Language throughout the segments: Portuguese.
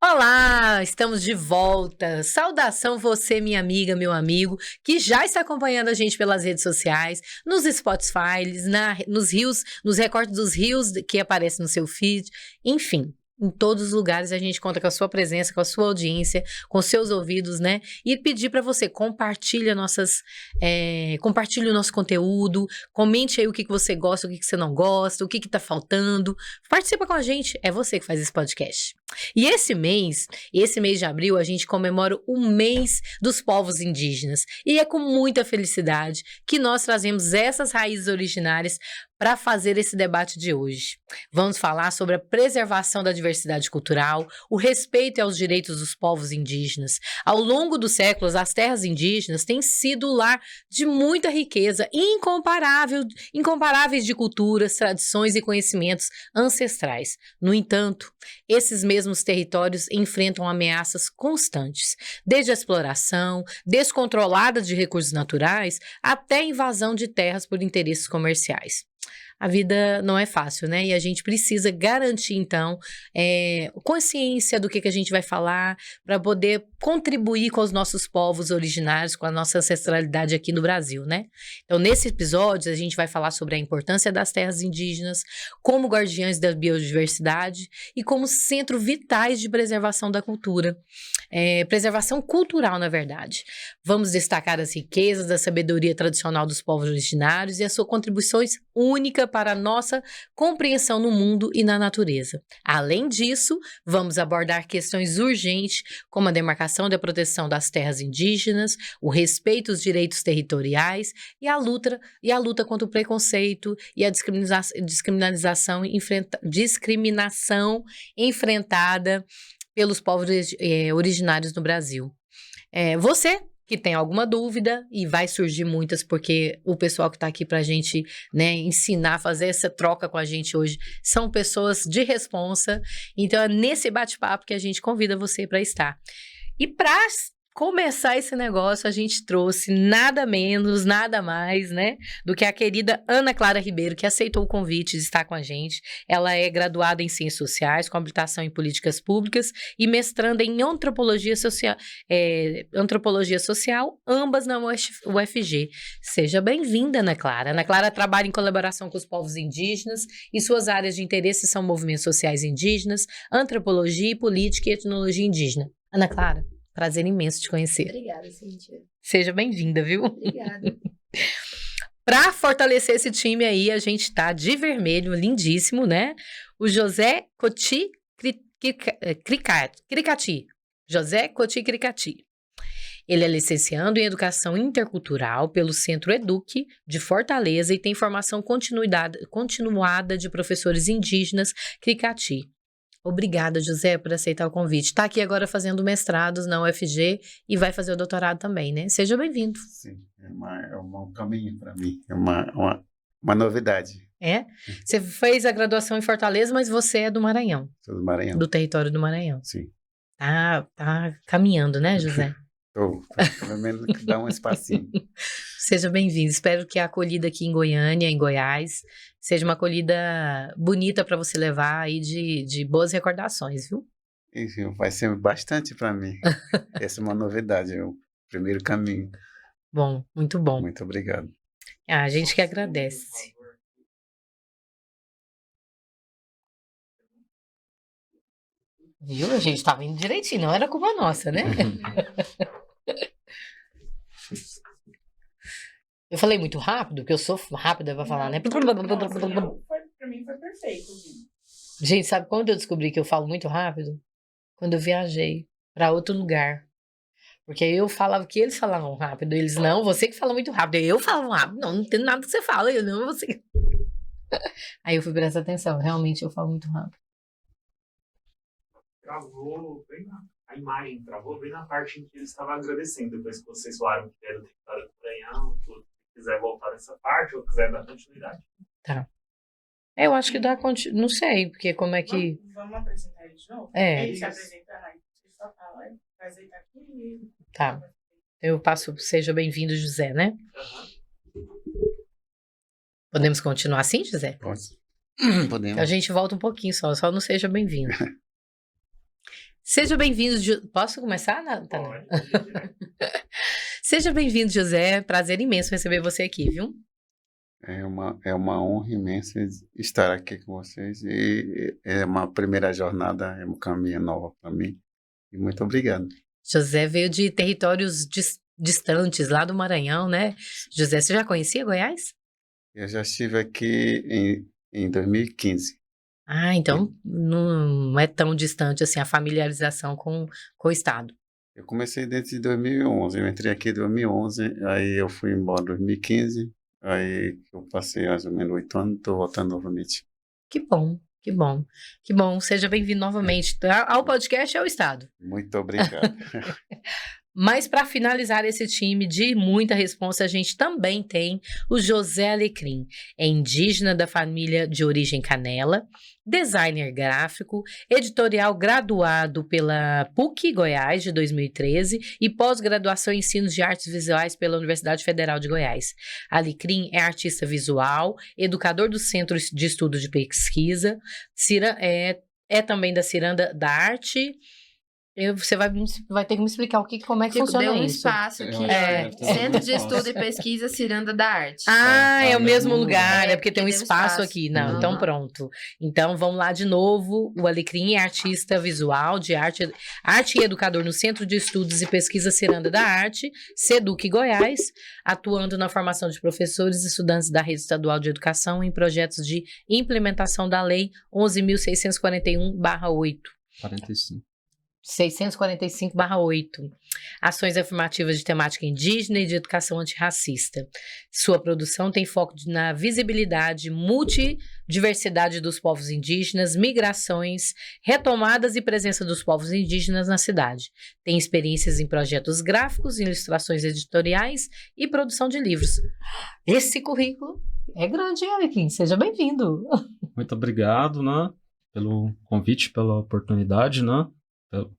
Olá, estamos de volta. Saudação você, minha amiga, meu amigo, que já está acompanhando a gente pelas redes sociais, nos Spotify, nos rios, nos recortes dos rios que aparecem no seu feed, enfim. Em todos os lugares a gente conta com a sua presença, com a sua audiência, com seus ouvidos, né? E pedir para você compartilhe o nosso conteúdo, comente aí o que você gosta, o que você não gosta, o que tá faltando. Participa com a gente, é você que faz esse podcast. E esse mês de abril, a gente comemora o mês dos povos indígenas. E é com muita felicidade que nós trazemos essas raízes originárias para fazer esse debate de hoje. Vamos falar sobre a preservação da diversidade cultural, o respeito aos direitos dos povos indígenas. Ao longo dos séculos, as terras indígenas têm sido o lar de muita riqueza incomparáveis de culturas, tradições e conhecimentos ancestrais. No entanto, esses mesmos territórios enfrentam ameaças constantes, desde a exploração descontrolada de recursos naturais até a invasão de terras por interesses comerciais. A vida não é fácil, né? E a gente precisa garantir, então, consciência do que a gente vai falar para poder contribuir com os nossos povos originários, com a nossa ancestralidade aqui no Brasil, né? Então, nesse episódio, a gente vai falar sobre a importância das terras indígenas, como guardiães da biodiversidade e como centro vitais de preservação da cultura. Preservação cultural, na verdade. Vamos destacar as riquezas da sabedoria tradicional dos povos originários e as suas contribuições únicas para a nossa compreensão no mundo e na natureza. Além disso, vamos abordar questões urgentes, como a demarcação e a proteção das terras indígenas, o respeito aos direitos territoriais e a luta contra o preconceito e a discriminação enfrentada pelos povos originários no Brasil. Você que tem alguma dúvida, e vai surgir muitas, porque o pessoal que está aqui para a gente, né, ensinar, fazer essa troca com a gente hoje, são pessoas de responsa. Então, é nesse bate-papo que a gente convida você para estar. E para começar esse negócio, a gente trouxe nada menos, nada mais, né, do que a querida Ana Clara Ribeiro, que aceitou o convite de estar com a gente. Ela é graduada em Ciências Sociais, com habilitação em Políticas Públicas e mestranda em Antropologia Social, ambas na UFG. Seja bem-vinda, Ana Clara. Ana Clara trabalha em colaboração com os povos indígenas e suas áreas de interesse são movimentos sociais indígenas, antropologia, política e etnologia indígena. Ana Clara, prazer imenso te conhecer. Obrigada, Cíntia. Seja bem-vinda, viu? Obrigada. Para fortalecer esse time aí, a gente tá de vermelho, lindíssimo, né? O José Coti Cricati. José Coti Cricati. Ele é licenciando em Educação Intercultural pelo Centro Eduque de Fortaleza e tem formação continuada de professores indígenas Cricati. Obrigada, José, por aceitar o convite. Está aqui agora fazendo mestrados na UFG e vai fazer o doutorado também, né? Seja bem-vindo. Sim, é um caminho para mim, é uma novidade. Você fez a graduação em Fortaleza, mas você é do Maranhão. Sou do Maranhão. Do território do Maranhão. Sim. Tá caminhando, né, José? Estou, pelo menos dá um espacinho. Seja bem-vindo. Espero que a acolhida aqui em Goiânia, em Goiás, seja uma acolhida bonita para você levar aí de boas recordações, viu? Enfim, vai ser bastante para mim. Essa é uma novidade, é o primeiro caminho. Bom, muito bom. Muito obrigado. A gente que agradece. Viu? A gente tava indo direitinho, não era culpa nossa, né? Eu falei muito rápido, porque eu sou rápida pra falar, né? Pra mim foi perfeito. Gente, sabe quando eu descobri que eu falo muito rápido? Quando eu viajei pra outro lugar. Porque eu falava que eles falavam rápido. Eles, não, você que fala muito rápido. Eu falava rápido. Não tem nada que você fala. Eu não, você... Aí eu fui prestar atenção. Realmente eu falo muito rápido. Travou bem a imagem, travou bem na parte em que ele estava agradecendo. Depois que vocês falaram que era o território do Maranhão, tudo. Se quiser voltar nessa parte ou quiser dar continuidade. Tá. Eu acho que dá continuidade. Não sei, porque como é que... Vamos apresentar ele de novo? Ele se apresentando aí. Você só fala, faz aí aqui e... Tá. Eu passo, seja bem-vindo, José, né? Podemos continuar assim, José? Podemos. A gente volta um pouquinho só não seja bem-vindo. Seja bem-vindo. Posso começar, Natana? Pode. Seja bem-vindo, José. Prazer imenso receber você aqui, viu? É uma honra imensa estar aqui com vocês e é uma primeira jornada, é um caminho novo para mim. E muito obrigado. José veio de territórios distantes, lá do Maranhão, né? José, você já conhecia Goiás? Eu já estive aqui em 2015. Ah, então não é tão distante assim a familiarização com o estado. Eu comecei desde 2011, eu entrei aqui em 2011, aí eu fui embora em 2015, aí eu passei mais ou menos 8 anos, estou voltando novamente. Que bom, que bom, que bom. Seja bem-vindo novamente ao podcast e ao estado. Muito obrigado. Mas para finalizar esse time de muita responsa, a gente também tem o José Alecrim. É indígena da família de origem Canela, designer gráfico, editorial graduado pela PUC Goiás de 2013 e pós-graduação em Ensinos de Artes Visuais pela Universidade Federal de Goiás. Alecrim é artista visual, educador do Centro de Estudo de Pesquisa, é também da Ciranda da Arte. Você vai ter que me explicar como é que funciona Deu um isso. espaço que É. é Centro de Estudo e Pesquisa Ciranda da Arte. Ah, é o mesmo lugar, É, é porque tem um porque tem um espaço espaço. aqui. Não, Uhum. então pronto. Então vamos lá de novo. O Alecrim é artista visual de arte e educador no Centro de Estudos e Pesquisa Ciranda da Arte, SEDUC Goiás, atuando na formação de professores e estudantes da Rede Estadual de Educação em projetos de implementação da Lei 11.641/8. 45. 645/8. Ações afirmativas de temática indígena e de educação antirracista. Sua produção tem foco na visibilidade, multidiversidade dos povos indígenas, migrações, retomadas e presença dos povos indígenas na cidade. Tem experiências em projetos gráficos, ilustrações editoriais e produção de livros. Esse currículo é grande, hein, Alecrim? Seja bem-vindo. Muito obrigado, né, pelo convite, pela oportunidade, né,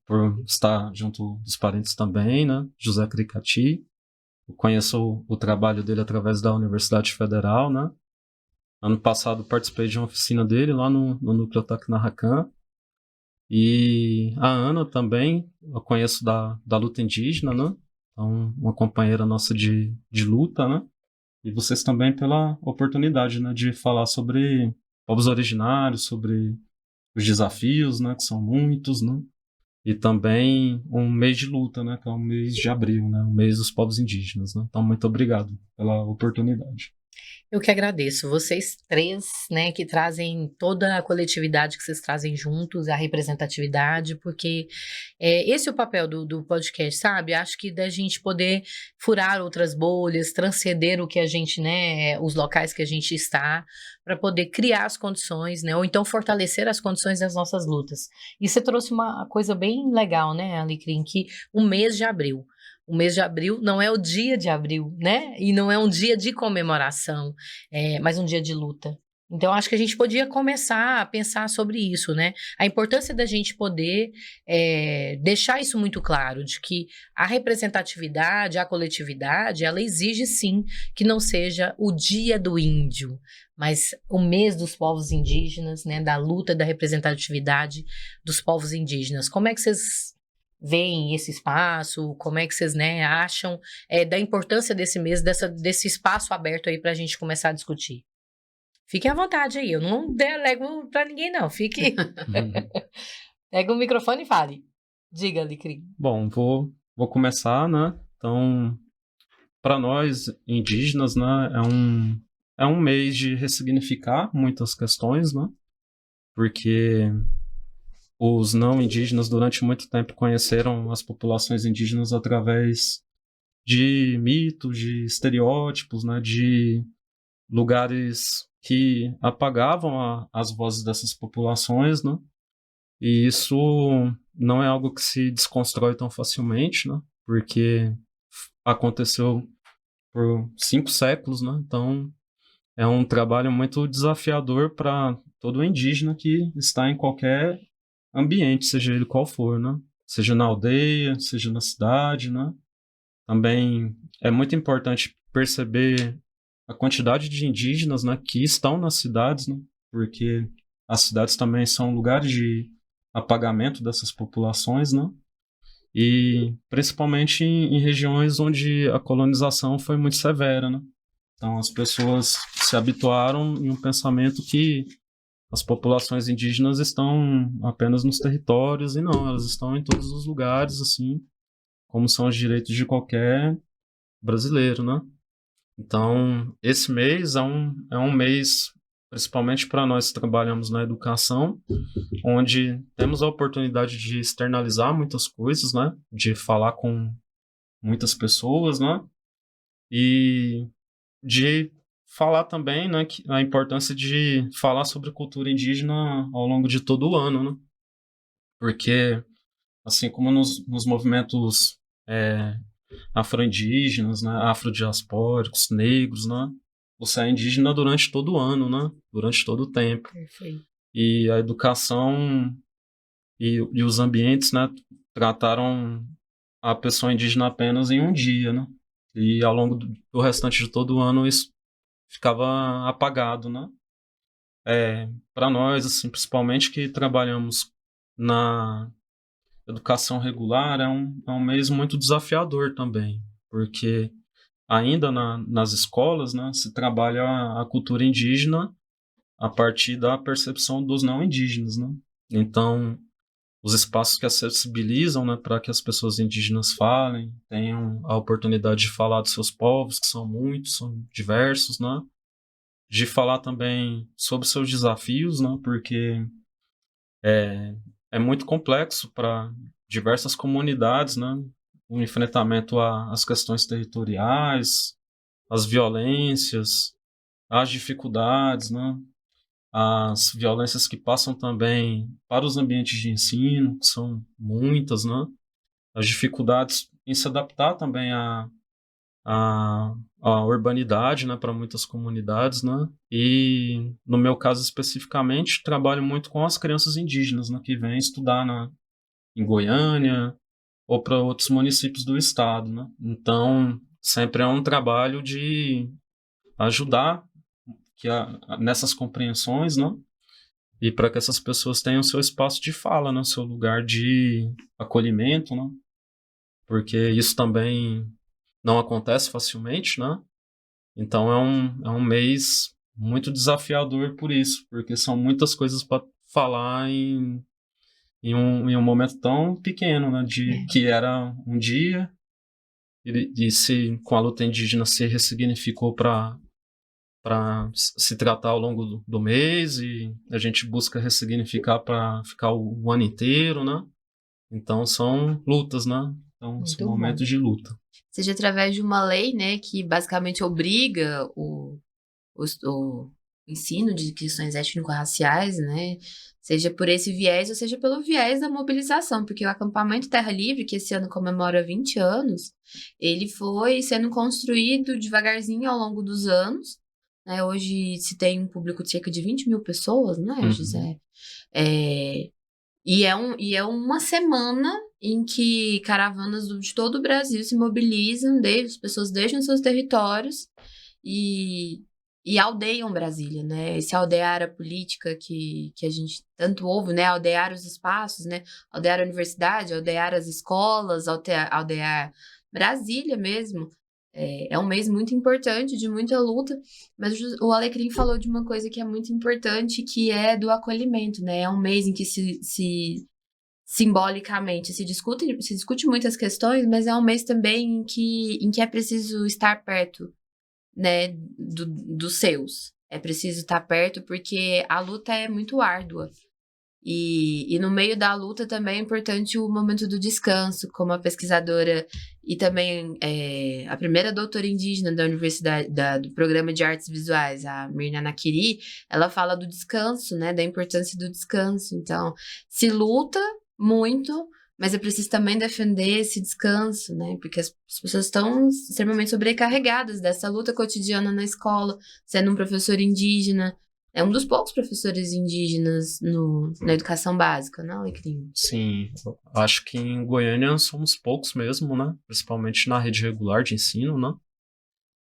por estar junto dos parentes também, né, José Cricati. Eu conheço o trabalho dele através da Universidade Federal, né. Ano passado participei de uma oficina dele lá no Núcleo Tacnarracan. E a Ana também, eu conheço da luta indígena, né, então uma companheira nossa de luta, né. E vocês também pela oportunidade, né, de falar sobre povos originários, sobre os desafios, né, que são muitos, né, e também um mês de luta, né, que é o mês de abril, né, o mês dos povos indígenas, né. Então, muito obrigado pela oportunidade. Eu que agradeço. Vocês três, né, que trazem toda a coletividade que vocês trazem juntos, a representatividade, porque esse é o papel do podcast, sabe? Acho que da gente poder furar outras bolhas, transcender o que a gente, né, os locais que a gente está, para poder criar as condições, né, ou então fortalecer as condições das nossas lutas. E você trouxe uma coisa bem legal, né, Alecrim, que o mês de abril. O mês de abril não é o dia de abril, né? E não é um dia de comemoração, mas um dia de luta. Então, acho que a gente podia começar a pensar sobre isso, né? A importância da gente poder deixar isso muito claro, de que a representatividade, a coletividade, ela exige sim que não seja o dia do índio, mas o mês dos povos indígenas, né? Da luta, da representatividade dos povos indígenas. Como é que vocês veem esse espaço? Como é que vocês, né, acham da importância desse mês, desse espaço aberto aí para a gente começar a discutir? Fiquem à vontade aí, eu não delego para ninguém não, fique... Pega o microfone e fale. Diga, Alecrim. Bom, vou começar, né, então, para nós indígenas, né, é um mês de ressignificar muitas questões, né, porque os não indígenas durante muito tempo conheceram as populações indígenas através de mitos, de estereótipos, né, de lugares que apagavam as vozes dessas populações, né, e isso não é algo que se desconstrói tão facilmente, né, porque aconteceu por 5 séculos, né, então é um trabalho muito desafiador para todo indígena que está em qualquer ambiente, seja ele qual for, né? Seja na aldeia, seja na cidade, né? Também é muito importante perceber a quantidade de indígenas, né, que estão nas cidades, né? Porque as cidades também são lugares de apagamento dessas populações, né? E principalmente em regiões onde a colonização foi muito severa, né? Então as pessoas se habituaram em um pensamento que as populações indígenas estão apenas nos territórios, e não, elas estão em todos os lugares, assim, como são os direitos de qualquer brasileiro, né? Então, esse mês é um mês, principalmente para nós que trabalhamos na educação, onde temos a oportunidade de externalizar muitas coisas, né? De falar com muitas pessoas, né? E de falar também, né, a importância de falar sobre cultura indígena ao longo de todo o ano, né? Porque, assim como nos movimentos afro-indígenas, né, afrodiaspóricos, negros, né? Você é indígena durante todo o ano, né? Durante todo o tempo. Perfeito. E a educação e os ambientes, né, trataram a pessoa indígena apenas em um dia, né? E ao longo do restante de todo o ano isso ficava apagado, né? Para nós, assim, principalmente que trabalhamos na educação regular, é um mês muito desafiador também, porque ainda nas escolas, né, se trabalha a cultura indígena a partir da percepção dos não indígenas, né? Então, os espaços que acessibilizam, né, para que as pessoas indígenas falem, tenham a oportunidade de falar dos seus povos, que são muitos, são diversos, né? De falar também sobre seus desafios, né? Porque é muito complexo para diversas comunidades, né? O enfrentamento às questões territoriais, às violências, às dificuldades, né? As violências que passam também para os ambientes de ensino, que são muitas, né? As dificuldades em se adaptar também à urbanidade, né, para muitas comunidades, né? E no meu caso especificamente, trabalho muito com as crianças indígenas, né, que vêm estudar em Goiânia ou para outros municípios do estado, né? Então, sempre é um trabalho de ajudar nessas compreensões, né? E para que essas pessoas tenham seu espaço de fala, né? Seu lugar de acolhimento, né? Porque isso também não acontece facilmente, né? Então é um mês muito desafiador por isso, porque são muitas coisas para falar em um momento tão pequeno, né? Que era um dia e com a luta indígena se ressignificou para se tratar ao longo do mês, e a gente busca ressignificar para ficar o ano inteiro, né? Então são lutas, né? Então são momentos de luta. Seja através de uma lei, né, que basicamente obriga o ensino de questões étnico-raciais, né, seja por esse viés ou seja pelo viés da mobilização, porque o acampamento Terra Livre, que esse ano comemora 20 anos, ele foi sendo construído devagarzinho ao longo dos anos, né, hoje se tem um público de cerca de 20 mil pessoas, né, José? E é uma semana em que caravanas de todo o Brasil se mobilizam, as pessoas deixam seus territórios e aldeiam Brasília, né? Esse aldear a política que a gente tanto ouve, né? Aldear os espaços, né? Aldear a universidade, aldear as escolas, aldear Brasília mesmo. É um mês muito importante, de muita luta, mas o Alecrim falou de uma coisa que é muito importante, que é do acolhimento, né? É um mês em que se simbolicamente se discute muitas questões, mas é um mês também em que é preciso estar perto, né, dos seus. É preciso estar perto porque a luta é muito árdua. E no meio da luta também é importante o momento do descanso, como a pesquisadora e também a primeira doutora indígena da universidade, do programa de artes visuais, a Mirna Nakiri, ela fala do descanso, né, da importância do descanso. Então, se luta muito, mas é preciso também defender esse descanso, né, porque as pessoas estão extremamente sobrecarregadas dessa luta cotidiana na escola, sendo um professor indígena. É um dos poucos professores indígenas na educação básica, não, Alecrim? Sim, acho que em Goiânia somos poucos mesmo, né? Principalmente na rede regular de ensino, né?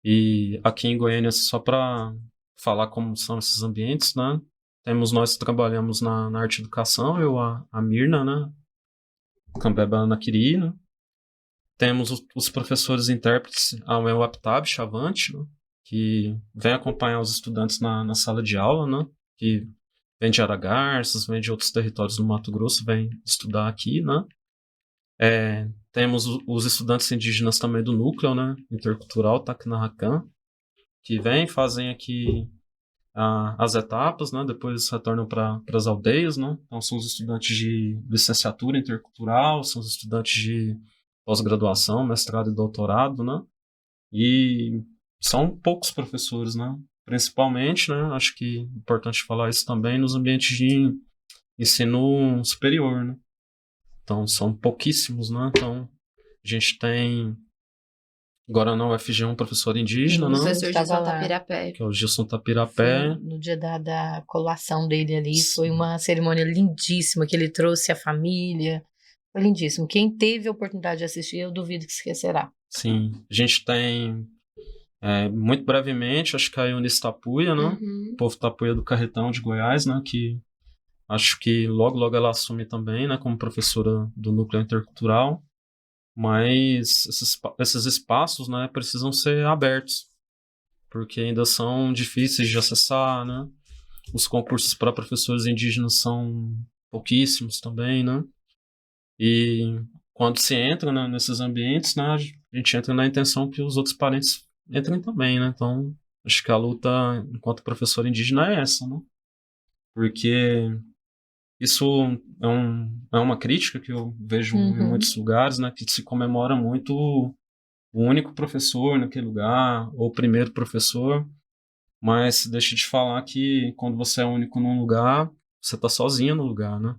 E aqui em Goiânia, só para falar como são esses ambientes, né? Nós trabalhamos na arte e educação, eu, a Mirna, né? Cambeba Anaquiri, né? Temos os professores intérpretes, a Uel Aptab Chavante, né? Que vem acompanhar os estudantes na sala de aula, né? Que vem de Aragarças, vem de outros territórios do Mato Grosso, vem estudar aqui, né? Temos os estudantes indígenas também do núcleo, né? Intercultural Tacnarracan, que vêm, fazem aqui as etapas, né? Depois retornam para as aldeias, né? Então são os estudantes de licenciatura intercultural, são os estudantes de pós-graduação, mestrado e doutorado, né? E são poucos professores, né? Principalmente, né? Acho que é importante falar isso também nos ambientes de ensino superior, né? Então são pouquíssimos, né? Então a gente tem agora na UFG um professor indígena, O né? professor Estava Gilson lá. Tapirapé. Que é o Gilson Tapirapé. No dia da colação dele ali, foi Sim. uma cerimônia lindíssima, que ele trouxe a família. Foi lindíssimo. Quem teve a oportunidade de assistir, eu duvido que esquecerá. Sim, a gente tem, muito brevemente, acho que a Eunice Tapuia, né? Uhum. O povo Tapuia do Carretão de Goiás, né? Que acho que logo ela assume também, né? Como professora do Núcleo Intercultural. Mas esses espaços, né? Precisam ser abertos, porque ainda são difíceis de acessar, né? Os concursos para professores indígenas são pouquíssimos também, né? E quando se entra, né, nesses ambientes, né, a gente entra na intenção que os outros parentes entrem também, né? Então, acho que a luta enquanto professor indígena é essa, né? Porque isso é uma crítica que eu vejo em muitos lugares, né? Que se comemora muito o único professor naquele lugar, ou o primeiro professor, mas se deixa de falar que quando você é único num lugar, você está sozinho no lugar, né?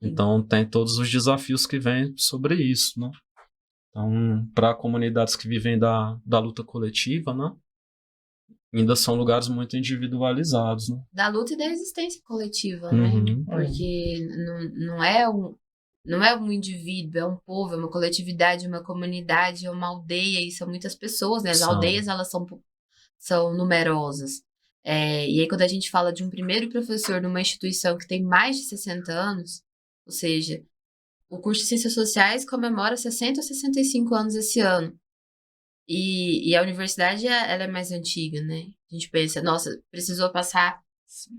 Então tem todos os desafios que vêm sobre isso, né? Então, para comunidades que vivem da luta coletiva, né? Ainda são lugares muito individualizados, né? Da luta e da resistência coletiva, né? Uhum. Porque não é um indivíduo, é um povo, é uma coletividade, uma comunidade, é uma aldeia, e são muitas pessoas, né? As São. aldeias, elas são numerosas. E aí, quando a gente fala de um primeiro professor numa instituição que tem mais de 60 anos, ou seja, o curso de Ciências Sociais comemora 60 ou 65 anos esse ano. E a universidade, ela é mais antiga, né? A gente pensa, nossa, precisou passar,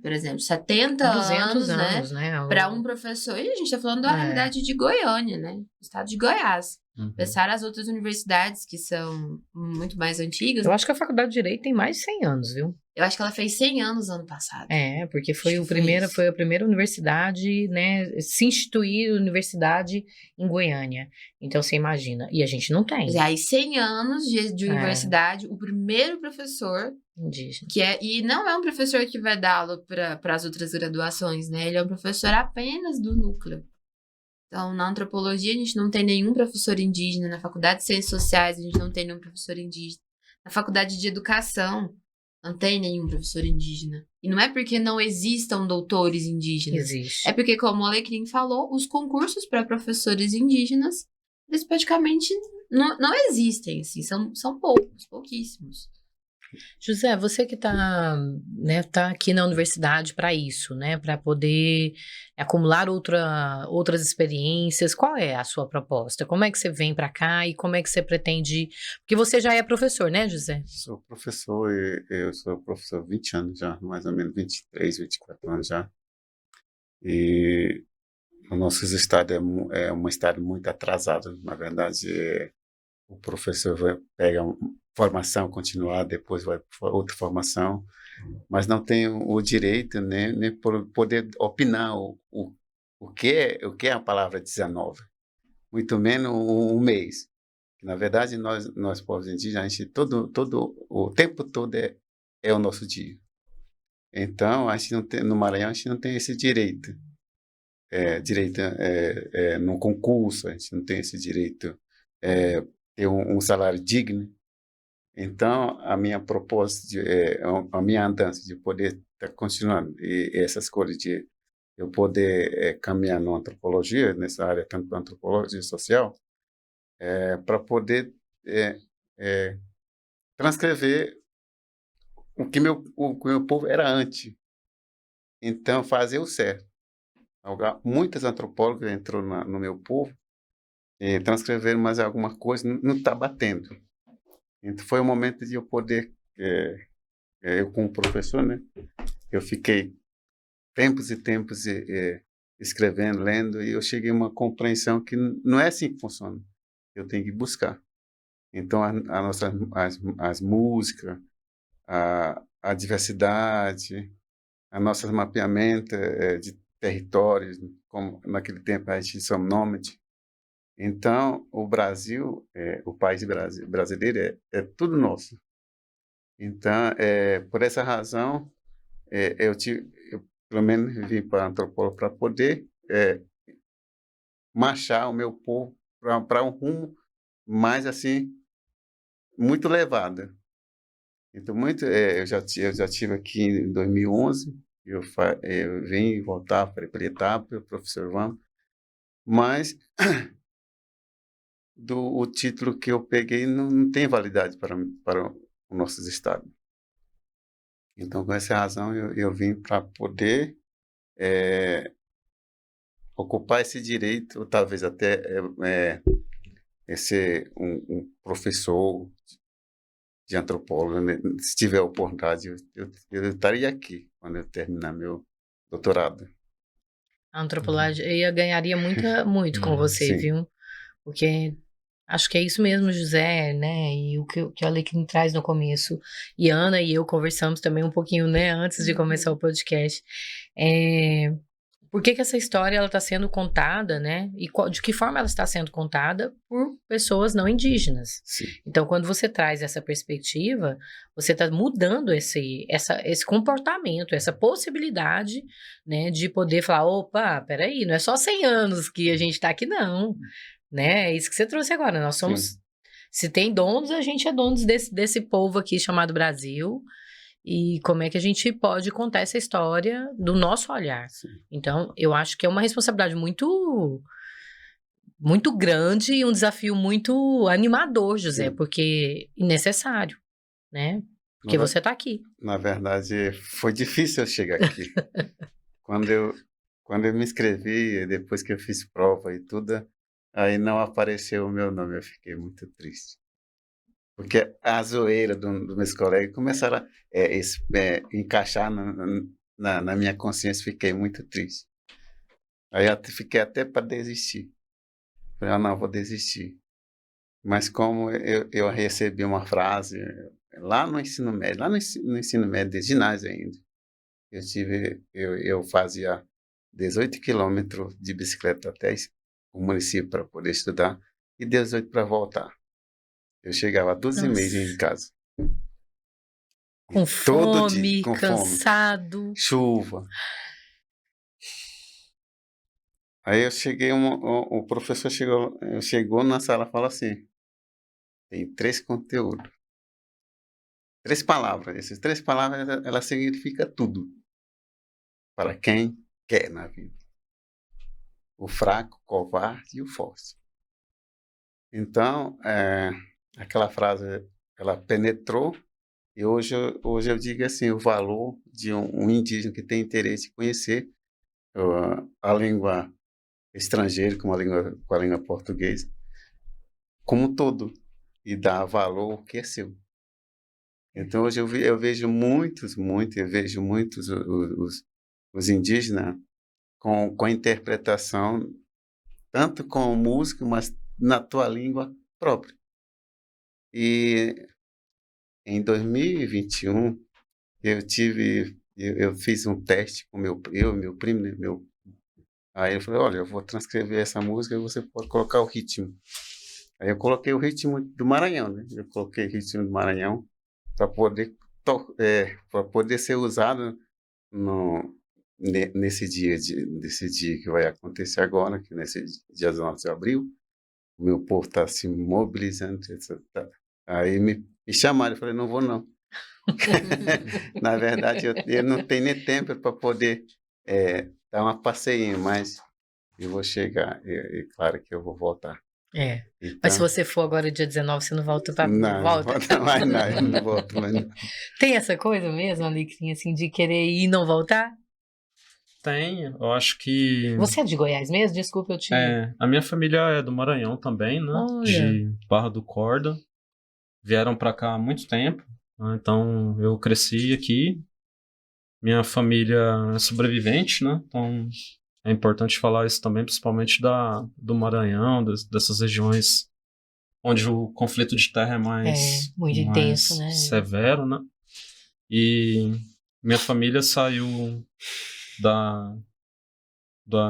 por exemplo, 70 200 anos, anos, né? para um professor. E a gente está falando da É. realidade de Goiânia, né? Do estado de Goiás. Uhum. Pensar as outras universidades que são muito mais antigas. Eu acho que a Faculdade de Direito tem mais de 100 anos, viu? Eu acho que ela fez 100 anos ano passado. Porque foi, Acho que foi isso. foi a primeira universidade, né? Se instituir universidade em Goiânia. Então você imagina. E a gente não tem. E aí, 100 anos de universidade, o primeiro professor Indígena. e não é um professor que vai dar aula para as outras graduações, né? Ele é um professor apenas do núcleo. Então, na antropologia, a gente não tem nenhum professor indígena. Na faculdade de Ciências Sociais, a gente não tem nenhum professor indígena. Na faculdade de Educação, não tem nenhum professor indígena. E não é porque não existam doutores indígenas. Existe. É porque, como o Alecrim falou, os concursos para professores indígenas, eles praticamente não existem, assim. São poucos, pouquíssimos. José, você que está, né, tá aqui na universidade para isso, né, para poder acumular outras experiências, qual é a sua proposta? Como é que você vem para cá e como é que você pretende? Porque você já é professor, né, José? Sou professor, eu sou professor há 20 anos já, mais ou menos 23, 24 anos já. E o nosso estado é um estado muito atrasado, na verdade. O professor pega formação continuada, depois vai para outra formação, mas não tem o direito nem por poder opinar o que é a palavra 19, muito menos um mês. Na verdade, nós povos indígenas, a gente o tempo todo é o nosso dia. Então, a gente não tem, no Maranhão, a gente não tem esse direito. No concurso, a gente não tem esse direito. Ter um salário digno. Então, a minha proposta, a minha andança de poder estar continuando, e essas coisas de eu poder caminhar na antropologia, nessa área tanto da antropologia social, para poder transcrever o que meu povo era antes. então fazer o certo. Muitos antropólogos entrou no meu povo e transcreveram mais alguma coisa, não está batendo. Então foi o momento de eu poder, eu como professor, né? Eu fiquei tempos e tempos escrevendo, lendo, e eu cheguei a uma compreensão que não é assim que funciona. Eu tenho que buscar. Então, as músicas, a diversidade, a nosso mapeamento de territórios, como naquele tempo a gente somos nômade. Então, o Brasil, o país brasileiro é tudo nosso. Então, por essa razão, eu pelo menos vim para a antropóloga para poder marchar o meu povo para um rumo mais assim, muito levado. Então, eu já tive aqui em 2011, eu vim e voltar para a etapa, o professor Vamos, mas o título que eu peguei não tem validade para os nossos estados. Então, com essa razão, eu vim para poder ocupar esse direito, ou talvez até ser um professor de antropólogo, né? Se tiver oportunidade, eu estaria aqui quando eu terminar meu doutorado. A antropologia ganharia muito com você, Sim. viu? Porque acho que é isso mesmo, José, né? E o que a Alecrim traz no começo. E Ana e eu conversamos também um pouquinho, né? Antes de começar o podcast. Por que essa história ela está sendo contada, né? E de que forma ela está sendo contada por pessoas não indígenas. Sim. Então, quando você traz essa perspectiva, você está mudando esse comportamento, essa possibilidade, né? De poder falar, opa, peraí, não é só 100 anos que a gente está aqui, não. Né? É isso que você trouxe agora. Nós somos... Sim. Se tem donos, a gente é donos desse povo aqui chamado Brasil. E como é que a gente pode contar essa história do nosso olhar. Sim. Então, eu acho que é uma responsabilidade muito, muito grande e um desafio muito animador, José, Sim. porque necessário, né? Porque você está aqui. Na verdade, foi difícil eu chegar aqui. Quando eu me inscrevi, depois que eu fiz prova e tudo, aí não apareceu o meu nome, eu fiquei muito triste. Porque a zoeira dos meus colegas começaram a encaixar na minha consciência, fiquei muito triste. Aí eu fiquei até para desistir. Falei, não, vou desistir. Mas como eu recebi uma frase lá no ensino médio, no ensino médio de ginásio ainda, eu fazia 18 quilômetros de bicicleta até o município para poder estudar e 18 para voltar. Eu chegava a 12h30 em casa. Com Todo fome, dia, com cansado. fome, chuva. Aí eu cheguei, o professor chegou na sala e falou assim, tem 3 conteúdos. 3 palavras. Essas 3 palavras, ela significa tudo. Para quem quer na vida. O fraco, o covarde e o forte. Então, aquela frase, ela penetrou, e hoje eu digo assim, o valor de um indígena que tem interesse em conhecer a língua estrangeira, com a língua portuguesa, como um todo, e dar valor ao que é seu. Então, hoje eu vejo muitos os indígenas com a interpretação, tanto com música, mas na tua língua própria. E em 2021, eu fiz um teste com meu primo, né, aí eu falei, olha, eu vou transcrever essa música e você pode colocar o ritmo. Aí eu coloquei o ritmo do Maranhão, né? Eu coloquei o ritmo do Maranhão para poder ser usado nesse dia que vai acontecer agora, que nesse dia 19 de abril. O meu povo está se mobilizando. Aí me chamaram, eu falei, não vou não. Na verdade, eu não tenho nem tempo para poder dar uma passeinha, mas eu vou chegar, e claro que eu vou voltar. Então, Mas se você for agora dia 19, você não volta para não, volta? Não volta mais, não, eu não volto mais. Não. Tem essa coisa mesmo, Alecrim, assim, de querer ir e não voltar? Tem, eu acho que Você é de Goiás mesmo? Desculpa, eu te... a minha família é do Maranhão também, né? Olha. De Barra do Corda. Vieram para cá há muito tempo, né? Então eu cresci aqui. Minha família é sobrevivente, né? Então é importante falar isso também, principalmente do Maranhão, dessas regiões onde o conflito de terra é muito intenso, né? severo, né? E minha família saiu da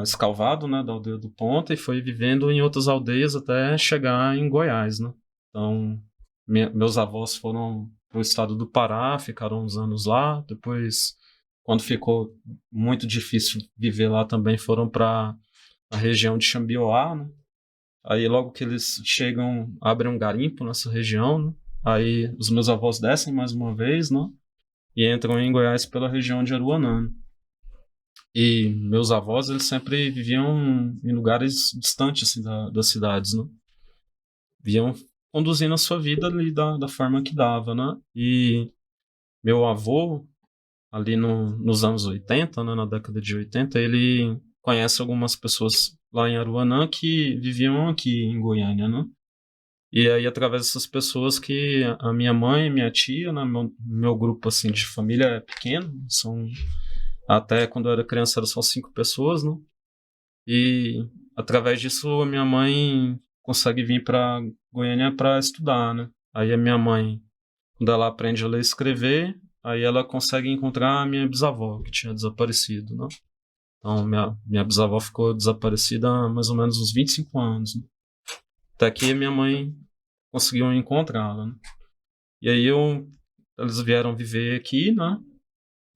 Escalvado, né, da aldeia do Ponta, e foi vivendo em outras aldeias até chegar em Goiás, né? Então, meus avós foram para o estado do Pará, ficaram uns anos lá. Depois, quando ficou muito difícil viver lá, também foram para a região de Xambioá, né? Aí, logo que eles chegam, abrem um garimpo nessa região, né? Aí, os meus avós descem mais uma vez, né? E entram em Goiás pela região de Aruanã, né? E meus avós, eles sempre viviam em lugares distantes assim, das cidades, né? Viviam conduzindo a sua vida ali da forma que dava, né? E meu avô, ali nos anos 80, né, na década de 80, ele conhece algumas pessoas lá em Aruanã que viviam aqui em Goiânia, né? E aí, através dessas pessoas que a minha mãe e minha tia, né, meu grupo assim, de família é pequeno, até quando eu era criança eram só 5 pessoas, né? E através disso a minha mãe consegue vir para Goiânia para estudar, né? Aí a minha mãe, quando ela aprende a ler e escrever, aí ela consegue encontrar a minha bisavó, que tinha desaparecido, né? Então minha bisavó ficou desaparecida há mais ou menos uns 25 anos, né? Até que a minha mãe conseguiu encontrá-la, né? E aí eles vieram viver aqui, né?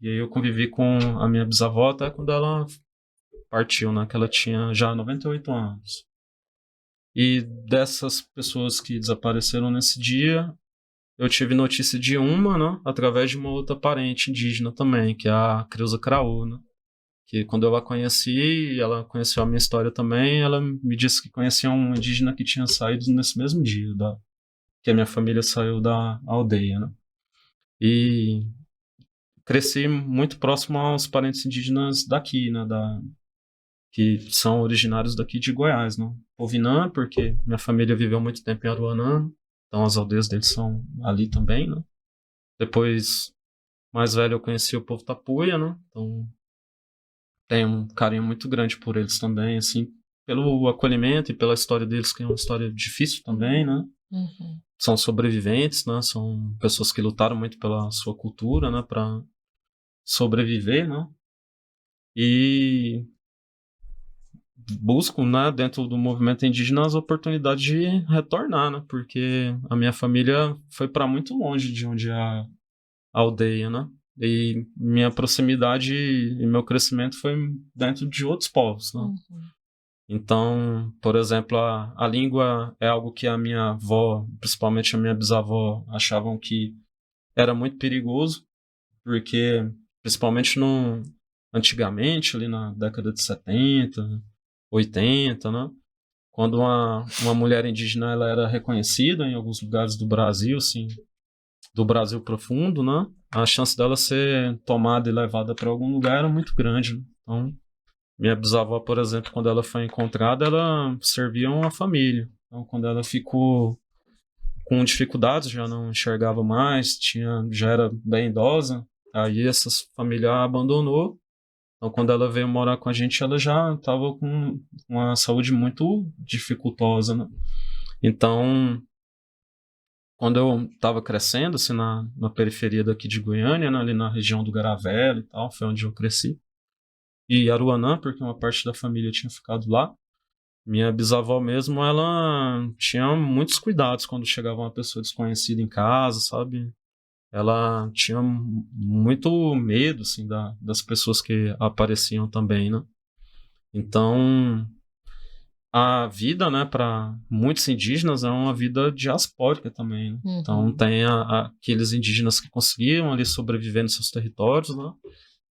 E aí eu convivi com a minha bisavó até quando ela partiu, né? Que ela tinha já 98 anos. E dessas pessoas que desapareceram nesse dia, eu tive notícia de uma, né? Através de uma outra parente indígena também, que é a Creuza Craô, né? Que quando eu a conheci, ela conheceu a minha história também, ela me disse que conhecia um indígena que tinha saído nesse mesmo dia, que a minha família saiu da aldeia, né? E cresci muito próximo aos parentes indígenas daqui, né? Que são originários daqui de Goiás, né? Ovinã, porque minha família viveu muito tempo em Aruanã, então as aldeias deles são ali também, né? Depois, mais velho, eu conheci o povo Tapuia, né? Então, tenho um carinho muito grande por eles também, assim, pelo acolhimento e pela história deles, que é uma história difícil também, né? Uhum. São sobreviventes, né? São pessoas que lutaram muito pela sua cultura, né? Para sobreviver, né? E busco, né, dentro do movimento indígena as oportunidades de retornar, né? Porque a minha família foi para muito longe de onde é a aldeia, né? E minha proximidade e meu crescimento foi dentro de outros povos, né? Uhum. Então, por exemplo, a língua é algo que a minha avó, principalmente a minha bisavó, achavam que era muito perigoso, porque principalmente antigamente, ali na década de 70, 80, né? Quando uma mulher indígena ela era reconhecida em alguns lugares do Brasil, assim, do Brasil profundo, né? A chance dela ser tomada e levada para algum lugar era muito grande, né? Então, minha bisavó, por exemplo, quando ela foi encontrada, ela servia uma família. Então, quando ela ficou com dificuldades, já não enxergava mais, já era bem idosa, aí essa família a abandonou. Então, quando ela veio morar com a gente, ela já estava com uma saúde muito dificultosa, né? Então, quando eu estava crescendo, assim, na periferia daqui de Goiânia, né, ali na região do Garavela e tal, foi onde eu cresci. E Aruanã, porque uma parte da família tinha ficado lá. Minha bisavó mesmo, ela tinha muitos cuidados quando chegava uma pessoa desconhecida em casa, sabe? Ela tinha muito medo, assim, das pessoas que apareciam também, né? Então, a vida, né, para muitos indígenas é uma vida diaspórica também, né? Uhum. Então, tem aqueles indígenas que conseguiam ali sobreviver nos seus territórios, né?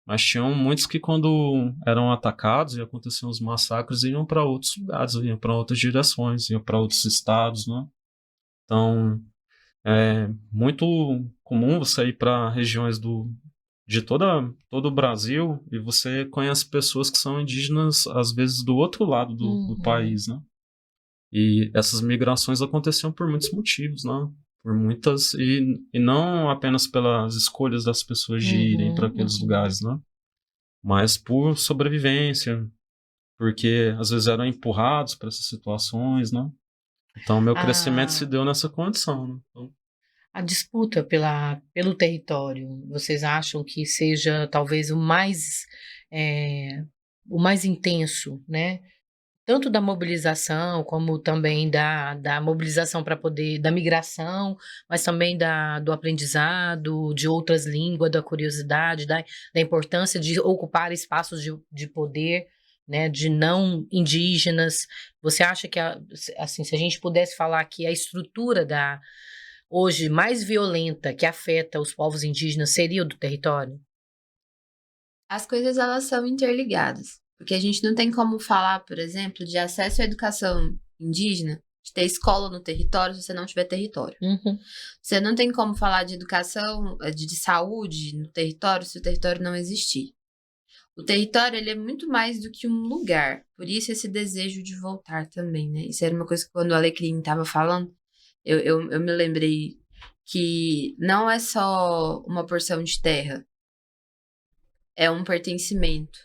Mas tinham muitos que, quando eram atacados e aconteciam os massacres, iam para outros lugares, iam para outras direções, iam para outros estados, né? Então, é muito comum você ir para regiões todo o Brasil, e você conhece pessoas que são indígenas, às vezes, do outro lado do país, né? E essas migrações aconteciam por muitos motivos, né? Por muitas, e não apenas pelas escolhas das pessoas de irem para aqueles lugares, né? Mas por sobrevivência, porque às vezes eram empurrados para essas situações, né? Então, meu crescimento se A, deu nessa condição, né? Então, a disputa pelo território, vocês acham que seja talvez o mais intenso, né? Tanto da mobilização, como também da mobilização para poder, da migração, mas também do aprendizado, de outras línguas, da curiosidade, da importância de ocupar espaços de poder, né, de não indígenas. Você acha que, assim, se a gente pudesse falar que a estrutura hoje mais violenta que afeta os povos indígenas seria o do território? As coisas elas são interligadas, porque a gente não tem como falar, por exemplo, de acesso à educação indígena, de ter escola no território se você não tiver território. Uhum. Você não tem como falar de educação, de saúde no território se o território não existir. O território ele é muito mais do que um lugar, por isso esse desejo de voltar também, né? Isso era uma coisa que quando o Alecrim estava falando, eu me lembrei que não é só uma porção de terra, é um pertencimento.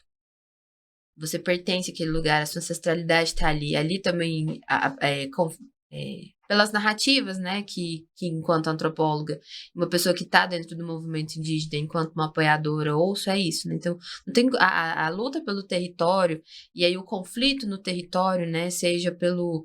Você pertence àquele lugar, a sua ancestralidade está ali. Ali também, pelas narrativas, né, que enquanto antropóloga, uma pessoa que está dentro do movimento indígena, enquanto uma apoiadora, ouço, é isso, né? Então, não tem a luta pelo território, e aí o conflito no território, né, seja pelo...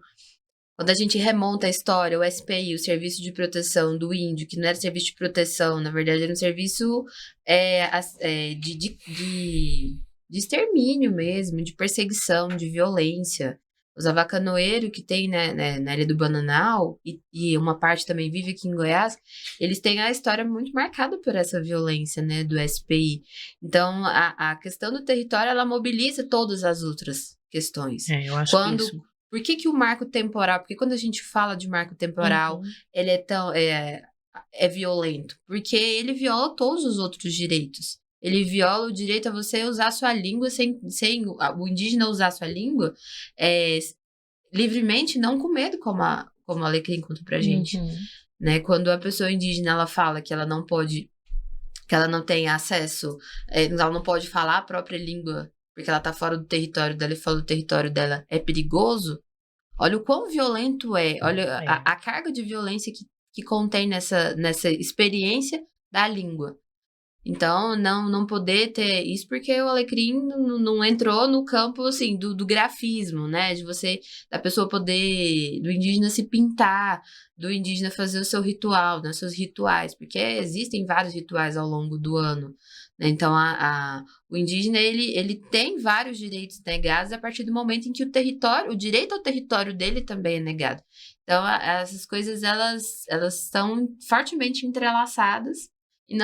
Quando a gente remonta a história, o SPI, o Serviço de Proteção do Índio, que não era serviço de proteção, na verdade era um serviço de extermínio mesmo, de perseguição, de violência. Os avacanoeiros que tem na Ilha do Bananal, e uma parte também vive aqui em Goiás, eles têm a história muito marcada por essa violência, né, do SPI. Então, a questão do território, ela mobiliza todas as outras questões. Eu acho que isso. Por que o marco temporal? Porque quando a gente fala de marco temporal, ele é violento? Porque ele viola todos os outros direitos. Ele viola o direito a você usar a sua língua sem o indígena usar a sua língua livremente, não com medo, como a Alecrim conta pra gente. Né? Quando a pessoa indígena ela fala que ela não pode, que ela não tem acesso, ela não pode falar a própria língua porque ela tá fora do território dela e fala o território dela é perigoso, olha o quão violento olha a carga de violência que contém nessa experiência da língua. Então, não poder ter isso porque o Alecrim não entrou no campo, assim, do grafismo, né? Da pessoa poder, do indígena se pintar, do indígena fazer o seu ritual, né? Seus rituais, porque existem vários rituais ao longo do ano. Né? Então, o indígena, ele tem vários direitos negados a partir do momento em que o direito ao território dele também é negado. Então, essas coisas, elas estão fortemente entrelaçadas, e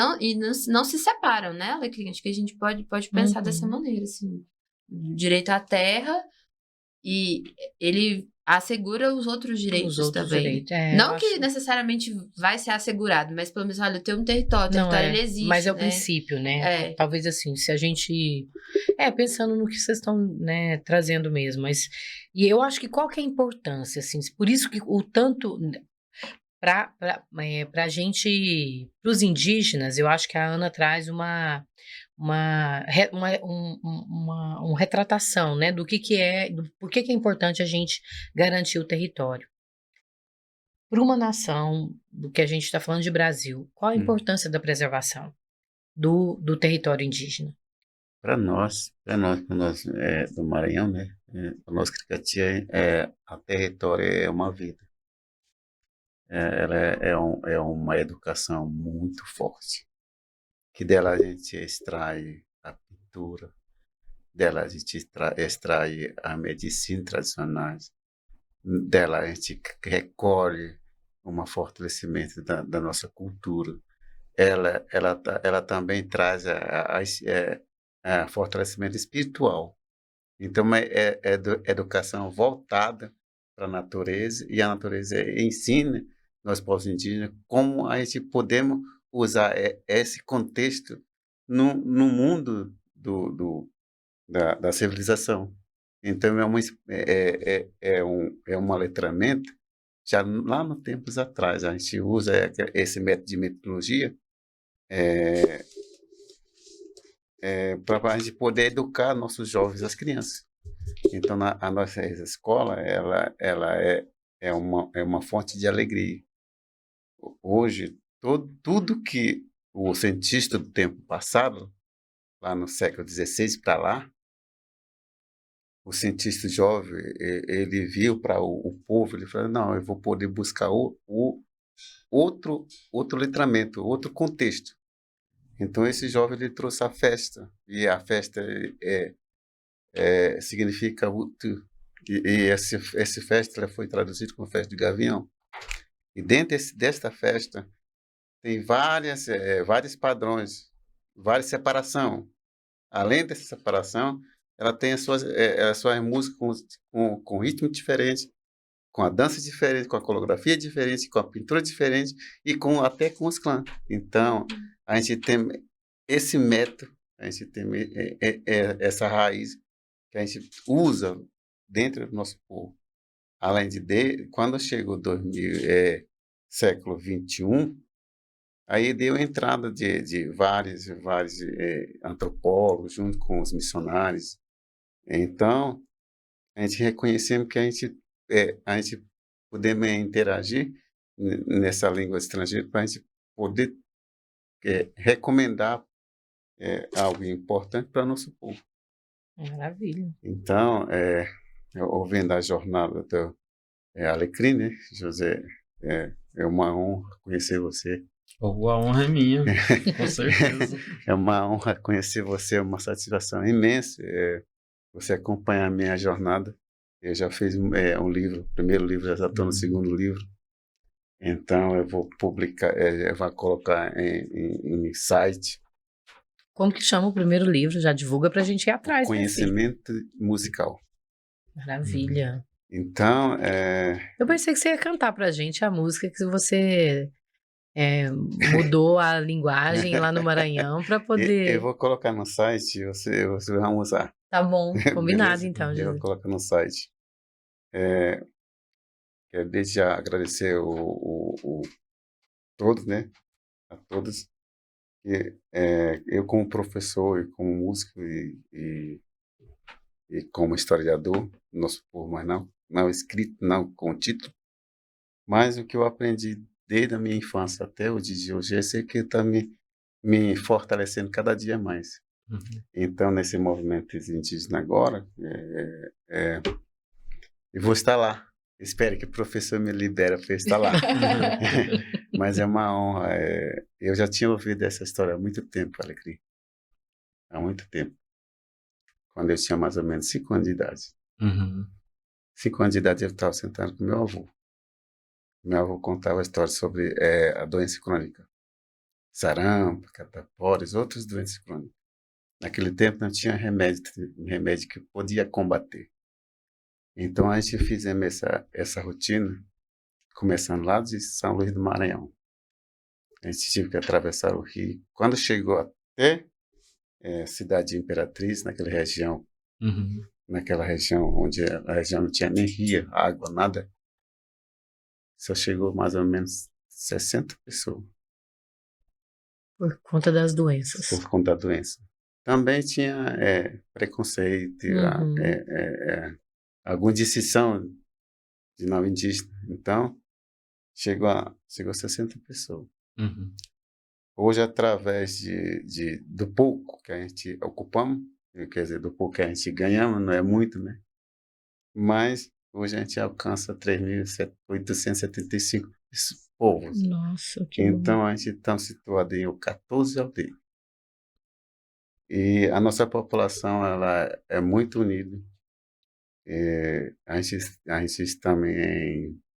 não se separam, né, Alecrim? Acho que a gente pode pensar dessa maneira, assim. Direito à terra, e ele assegura os outros direitos também. Não que necessariamente vai ser assegurado, mas pelo menos, olha, tem um território, o território ele existe. Mas é o princípio, né? Talvez assim, se a gente... pensando no que vocês estão, né, trazendo mesmo, mas... E eu acho que qual que é a importância, assim, por isso que o tanto... Pra gente, pros indígenas, eu acho que a Ana traz uma retratação, né, do que é, por que é importante a gente garantir o território. Para uma nação, do que a gente está falando de Brasil, qual a importância da preservação do território indígena? Para nós do Maranhão, né, para nós Cricatia, o território é uma vida. Ela é uma educação muito forte, que dela a gente extrai a pintura, dela a gente extrai a medicina tradicional, dela a gente recolhe um fortalecimento da nossa cultura. Ela também traz a fortalecimento espiritual. Então, é educação voltada para a natureza, e a natureza ensina nós, povos indígenas, como a gente podemos usar esse contexto no mundo da civilização. Então, é um letramento, já lá no tempos atrás, a gente usa esse método de metodologia para a gente poder educar nossos jovens, as crianças. Então, a nossa escola, ela é uma fonte de alegria. Hoje, tudo que o cientista do tempo passado, lá no século XVI para lá, o cientista jovem, ele viu para o povo, ele falou, não, eu vou poder buscar outro letramento, outro contexto. Então, esse jovem, ele trouxe a festa, e a festa significa Utu, e essa festa ela foi traduzida como festa de Gavião. E dentro desta festa, tem vários padrões, várias separação. Além dessa separação, ela tem as suas músicas com ritmo diferente, com a dança diferente, com a coreografia diferente, com a pintura diferente e até com os clãs. Então, a gente tem esse método, a gente tem essa raiz que a gente usa dentro do nosso povo. Além quando chegou século XXI, aí deu entrada de vários antropólogos junto com os missionários. Então, a gente reconhecemos que a gente podemos interagir nessa língua estrangeira para a gente poder recomendar algo importante para o nosso povo. Maravilha. Então, ouvindo a jornada do Alecrim, né, José, é uma honra conhecer você. A honra é minha, com certeza. É uma honra conhecer você, é uma satisfação imensa. Você acompanha a minha jornada. Eu já fiz um livro, o primeiro livro, já estou no segundo livro. Então, eu vou publicar, eu vou colocar em site. Como que chama o primeiro livro? Já divulga pra gente ir atrás. Conhecimento musical. Maravilha. Então, Eu pensei que você ia cantar pra gente a música que você mudou a linguagem lá no Maranhão para poder... Eu vou colocar no site, você vai usar. Tá bom, combinado Beleza? então, Eu Jesus. vou colocar no site. Quero desde já agradecer todos, né? A todos. Eu como professor e como músico e como historiador, nosso povo, mas não escrito, não com título, mas o que eu aprendi desde a minha infância até o dia de hoje, eu sei que está me fortalecendo cada dia mais. Uhum. Então, nesse movimento indígena agora, eu vou estar lá. Espero que o professor me libere para eu estar lá. Mas é uma honra. Eu já tinha ouvido essa história há muito tempo, Alecrim. Há muito tempo. Quando eu tinha mais ou menos 5 anos de idade. Uhum. 5 anos de idade eu estava sentado com meu avô. Meu avô contava a história sobre a doença crônica. Sarampo, catapores, outras doenças crônicas. Naquele tempo não tinha remédio que podia combater. Então a gente fizemos essa rotina, começando lá de São Luís do Maranhão. A gente teve que atravessar o rio. Quando chegou até Cidade de Imperatriz, naquela região onde a região não tinha nem rio, água, nada, só chegou mais ou menos 60 pessoas. Por conta das doenças. Por conta da doença. Também tinha preconceito, alguma distinção de nome indígena. Então, chegou 60 pessoas. Uhum. Hoje, através do pouco que a gente ocupamos, quer dizer, do pouco que a gente ganhamos, não é muito, né? Mas hoje a gente alcança 3.875 povos. Nossa, que Então, bom. a gente está situado em 14 aldeias. E a nossa população ela é muito unida. A gente está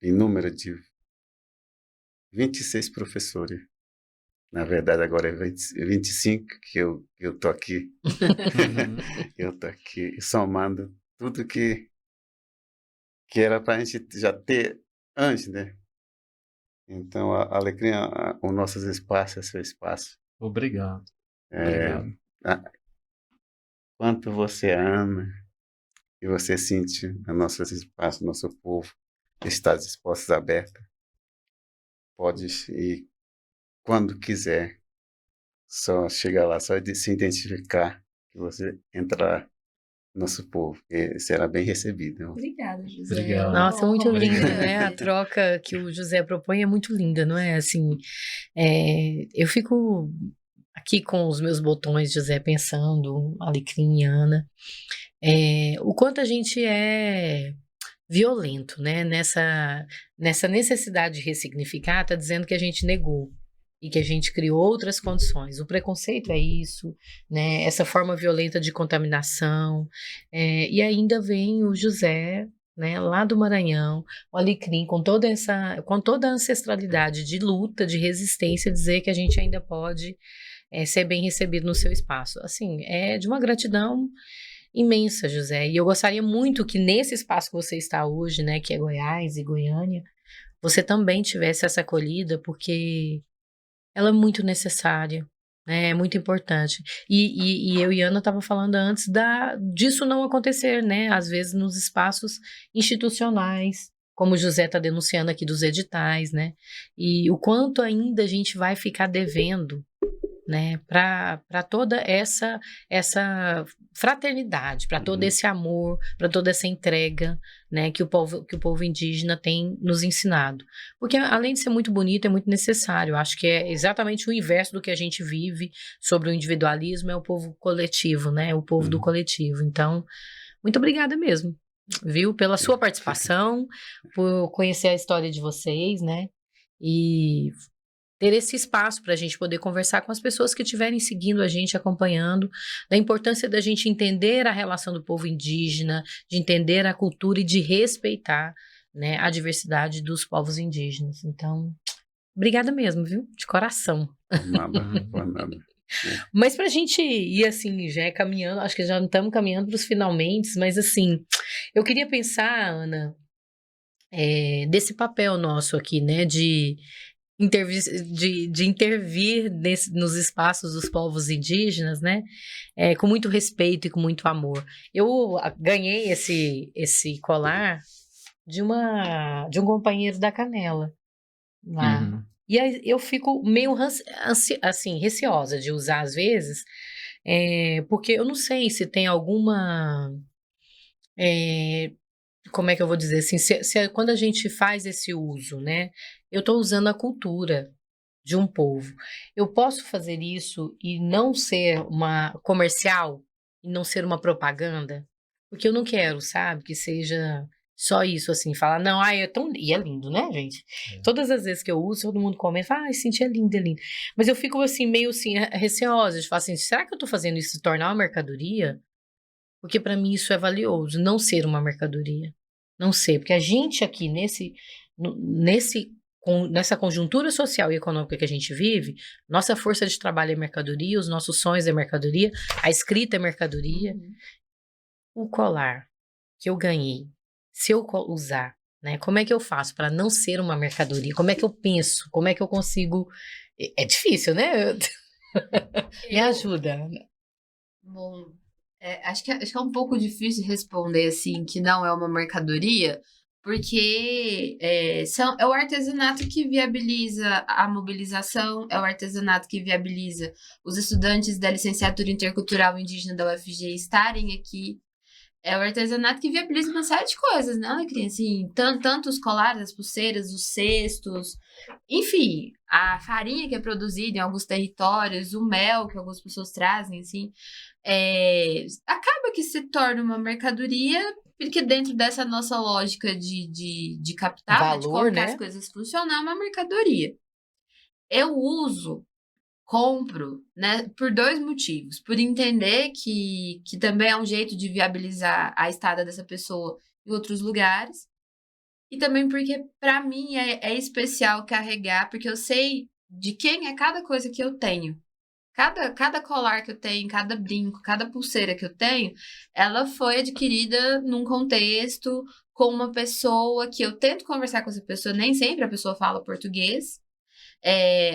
em número de 26 professores. Na verdade, agora é 25 que eu estou aqui. Eu estou aqui somando tudo que era para a gente já ter antes, né? Então, Alecrim, o nosso espaço é seu espaço. Obrigado. Obrigado. Quanto você ama e você sente no nosso espaço, nosso povo, está disposto, aberta, pode ir quando quiser, só chegar lá, só de se identificar que você entrar no nosso povo, e será bem recebido. Obrigada, José. Obrigado. Nossa, muito Obrigado. linda, né? A troca que o José propõe é muito linda, não é? Assim, eu fico aqui com os meus botões, José, pensando, Alecrim e Ana, o quanto a gente é violento, né? Nessa necessidade de ressignificar, tá dizendo que a gente negou e que a gente criou outras condições. O preconceito é isso, né? Essa forma violenta de contaminação. E ainda vem o José, né, lá do Maranhão, o Alecrim, com toda a ancestralidade de luta, de resistência, dizer que a gente ainda pode ser bem recebido no seu espaço. Assim, é de uma gratidão imensa, José. E eu gostaria muito que nesse espaço que você está hoje, né, que é Goiás e Goiânia, você também tivesse essa acolhida, porque ela é muito necessária, né? É muito importante. E eu e Ana estava falando antes disso não acontecer, né? Às vezes nos espaços institucionais, como o José está denunciando aqui dos editais, né? E o quanto ainda a gente vai ficar devendo, né, para toda essa fraternidade, para todo esse amor, para toda essa entrega, né, que o povo indígena tem nos ensinado. Porque além de ser muito bonito, é muito necessário. Eu acho que é exatamente o inverso do que a gente vive sobre o individualismo, é o povo coletivo, né, o povo do coletivo. Então, muito obrigada mesmo, viu, pela sua participação, por conhecer a história de vocês, né, e ter esse espaço para a gente poder conversar com as pessoas que estiverem seguindo a gente, acompanhando, da importância da gente entender a relação do povo indígena, de entender a cultura e de respeitar, né, a diversidade dos povos indígenas. Então, obrigada mesmo, viu? De coração. Nada, por nada. Mas para a gente ir assim, já caminhando, acho que já não estamos caminhando para os finalmente, mas assim, eu queria pensar, Ana, desse papel nosso aqui, né, de intervir nos espaços dos povos indígenas, né? Com muito respeito e com muito amor. Eu ganhei esse colar de um companheiro da Canela lá. Uhum. E aí eu fico meio assim, receosa de usar às vezes, porque eu não sei se tem alguma. Como é que eu vou dizer assim, quando a gente faz esse uso, né? Eu estou usando a cultura de um povo. Eu posso fazer isso e não ser uma comercial, e não ser uma propaganda? Porque eu não quero, sabe, que seja só isso, assim, falar, não, é tão... E é lindo, né, gente? Todas as vezes que eu uso, todo mundo comenta, fala, Cintia, é lindo, é lindo. Mas eu fico, assim, meio, assim, receosa, de falar assim, será que eu estou fazendo isso se tornar uma mercadoria? Porque para mim isso é valioso, não ser uma mercadoria. Não ser, porque a gente aqui nessa conjuntura social e econômica que a gente vive, nossa força de trabalho é mercadoria, os nossos sonhos é mercadoria, a escrita é mercadoria. O colar que eu ganhei, se eu usar, né, como é que eu faço para não ser uma mercadoria? Como é que eu penso? Como é que eu consigo... É difícil, né? Me ajuda. Bom, acho que é um pouco difícil responder assim que não é uma mercadoria, porque é o artesanato que viabiliza a mobilização, é o artesanato que viabiliza os estudantes da licenciatura intercultural indígena da UFG estarem aqui, é o artesanato que viabiliza uma série de coisas, né, Alecrim? Assim, tanto os colares, as pulseiras, os cestos, enfim, a farinha que é produzida em alguns territórios, o mel que algumas pessoas trazem, assim, acaba que se torna uma mercadoria, porque dentro dessa nossa lógica de capital, Valor, de como que né? as coisas funcionam, é uma mercadoria. Eu compro, né, por 2 motivos. Por entender que também é um jeito de viabilizar a estada dessa pessoa em outros lugares. E também porque, para mim, é especial carregar, porque eu sei de quem é cada coisa que eu tenho. Cada colar que eu tenho, cada brinco, cada pulseira que eu tenho, ela foi adquirida num contexto com uma pessoa que eu tento conversar com essa pessoa, nem sempre a pessoa fala português.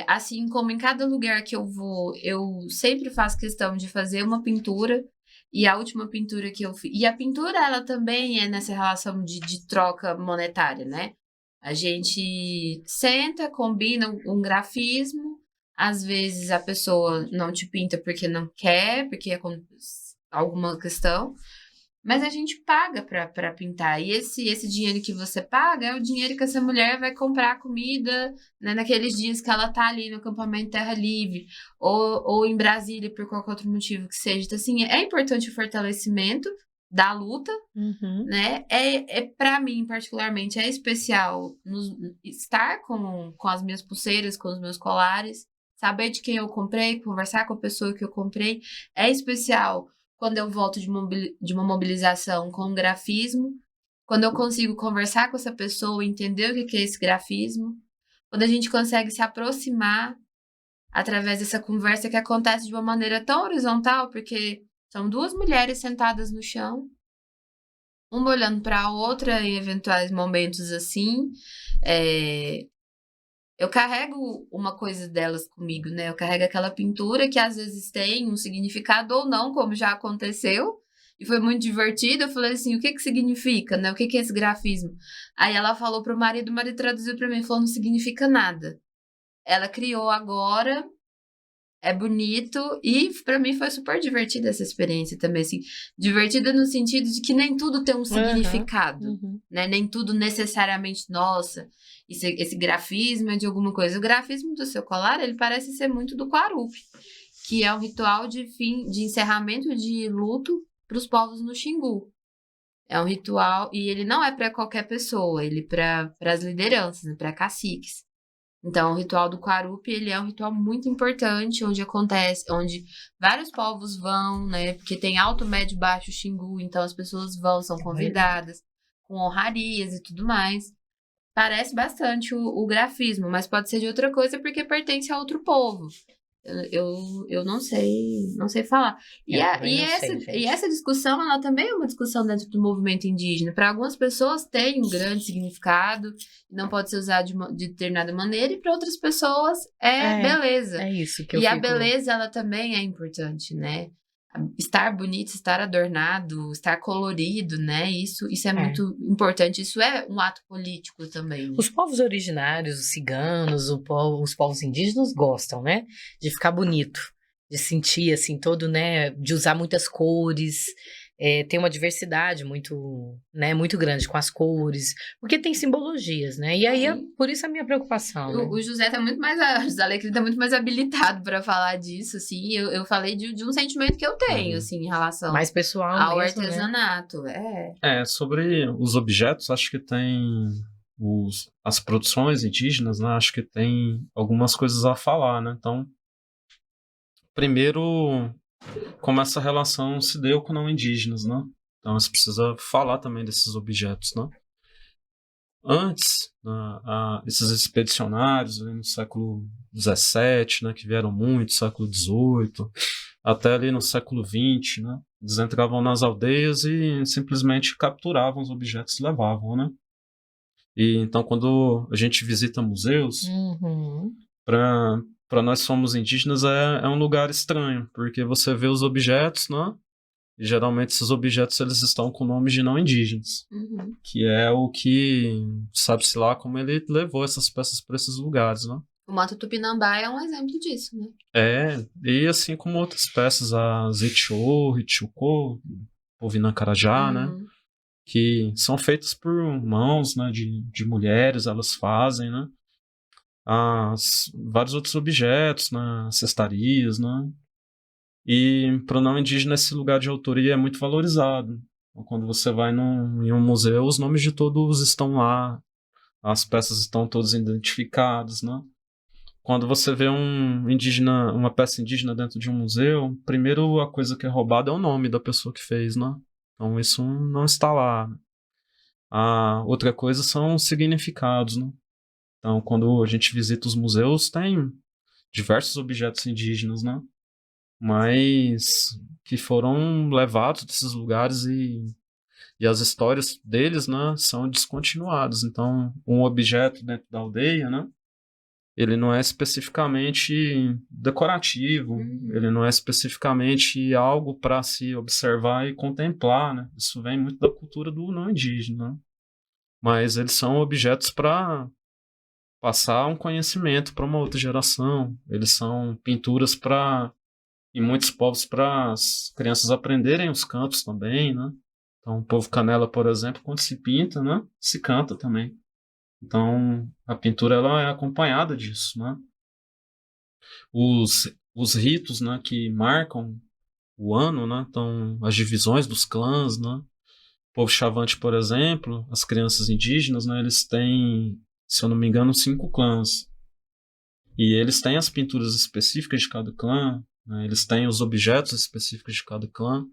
Assim como em cada lugar que eu vou, eu sempre faço questão de fazer uma pintura. E a última pintura que eu fiz. E a pintura, ela também é nessa relação de troca monetária, né? A gente senta, combina um grafismo. Às vezes a pessoa não te pinta porque não quer, porque é alguma questão. Mas a gente paga pra pintar. E esse dinheiro que você paga é o dinheiro que essa mulher vai comprar comida, né, naqueles dias que ela tá ali no acampamento Terra Livre, ou em Brasília, por qualquer outro motivo que seja. Então, assim, é importante o fortalecimento da luta, né? Para mim, particularmente, é especial estar com as minhas pulseiras, com os meus colares, saber de quem eu comprei, conversar com a pessoa que eu comprei. É especial quando eu volto de uma mobilização com grafismo, quando eu consigo conversar com essa pessoa, entender o que é esse grafismo, quando a gente consegue se aproximar através dessa conversa que acontece de uma maneira tão horizontal, porque são duas mulheres sentadas no chão, uma olhando para a outra em eventuais momentos assim. Eu carrego uma coisa delas comigo, né? Eu carrego aquela pintura que às vezes tem um significado ou não, como já aconteceu. E foi muito divertido. Eu falei assim, o que significa, né? O que é esse grafismo? Aí ela falou pro marido, o marido traduziu para mim e falou, não significa nada. Ela criou agora, é bonito, e para mim foi super divertida essa experiência também, assim. Divertida no sentido de que nem tudo tem um significado, né? Nem tudo necessariamente, nossa, esse grafismo é de alguma coisa. O grafismo do seu colar, ele parece ser muito do Quarup, que é um ritual de encerramento de luto para os povos no Xingu. É um ritual, e ele não é para qualquer pessoa, ele para as lideranças, né, para caciques. Então, o ritual do Quarup, ele é um ritual muito importante, onde vários povos vão, né? Porque tem alto, médio, baixo Xingu, então as pessoas vão, são convidadas, com honrarias e tudo mais. Parece bastante o grafismo, mas pode ser de outra coisa porque pertence a outro povo. Eu não sei falar. E essa discussão, ela também é uma discussão dentro do movimento indígena. Para algumas pessoas tem um grande significado, não pode ser usado de determinada maneira, e para outras pessoas beleza. É isso que eu E a fico... beleza, ela também é importante, né? Estar bonito, estar adornado, estar colorido, né? Isso é muito importante. Isso é um ato político também. Né? Os povos originários, os ciganos, os povos indígenas gostam, né? De ficar bonito, de sentir, assim, todo, né? De usar muitas cores. Tem uma diversidade muito, né, muito grande com as cores, porque tem simbologias, né? E aí, por isso a minha preocupação. Né? O José tá muito mais, o José Alecrim tá muito mais habilitado para falar disso, assim. Eu falei de um sentimento que eu tenho, assim, em relação mais pessoal ao mesmo, artesanato. Né? Sobre os objetos, acho que tem as produções indígenas, né? Acho que tem algumas coisas a falar, né? Então, primeiro, como essa relação se deu com não indígenas, né? Então, você precisa falar também desses objetos, né? Antes, esses expedicionários no século XVII, né, que vieram muito, século XVIII, até ali no século XX, né? Eles entravam nas aldeias e simplesmente capturavam os objetos e levavam, né? E então, quando a gente visita museus, para nós somos indígenas é um lugar estranho, porque você vê os objetos, né? E geralmente esses objetos eles estão com nomes de não indígenas, que é o que sabe-se lá como ele levou essas peças para esses lugares, né? O Mato Tupinambá é um exemplo disso, né? E assim como outras peças, a Zetiô, Itiucô, Povinancarajá, né? Que são feitas por mãos, né, de mulheres, elas fazem, né? Vários outros objetos, né? Cestarias, né? E para o não indígena esse lugar de autoria é muito valorizado. Então, quando você vai em um museu, os nomes de todos estão lá, as peças estão todas identificadas, né? Quando você vê uma peça indígena dentro de um museu, primeiro a coisa que é roubada é o nome da pessoa que fez, né? Então isso não está lá. A outra coisa são os significados, né? Então quando a gente visita os museus, tem diversos objetos indígenas, né? Mas que foram levados desses lugares e as histórias deles, né, são descontinuadas. Então, um objeto dentro da aldeia, né, ele não é especificamente decorativo, Uhum. ele não é especificamente algo para se observar e contemplar, né? Isso vem muito da cultura do não indígena, né? Mas eles são objetos para passar um conhecimento para uma outra geração. Eles são pinturas para, em muitos povos, para as crianças aprenderem os cantos também, né? Então, o povo Canela, por exemplo, quando se pinta, né, se canta também. Então, a pintura ela é acompanhada disso, né? Os ritos, né, que marcam o ano, né? Então, as divisões dos clãs, né? O povo Chavante, por exemplo, as crianças indígenas, né, eles têm, se eu não me engano, 5 clãs. E eles têm as pinturas específicas de cada clã, né, eles têm os objetos específicos de cada clã.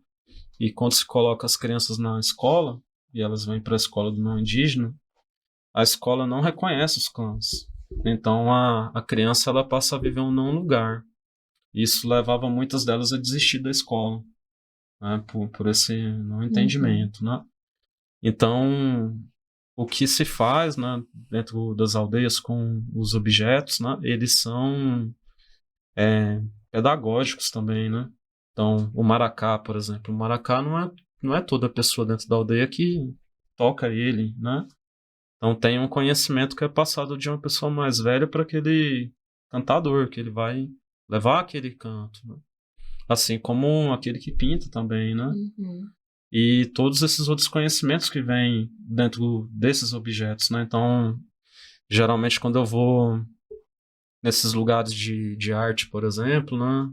E quando se coloca as crianças na escola, e elas vêm para a escola do não indígena, a escola não reconhece os clãs. Então a criança ela passa a viver um não lugar. Isso levava muitas delas a desistir da escola, né, por esse não entendimento, né? Então, o que se faz, né, dentro das aldeias com os objetos, né, eles são pedagógicos também, né? Então, o maracá, por exemplo, o maracá não é toda pessoa dentro da aldeia que toca ele, né? Então tem um conhecimento que é passado de uma pessoa mais velha para aquele cantador, que ele vai levar aquele canto, né? Assim como aquele que pinta também, né? Uhum. E todos esses outros conhecimentos que vêm dentro desses objetos, né? Então, geralmente quando eu vou nesses lugares de arte, por exemplo, né?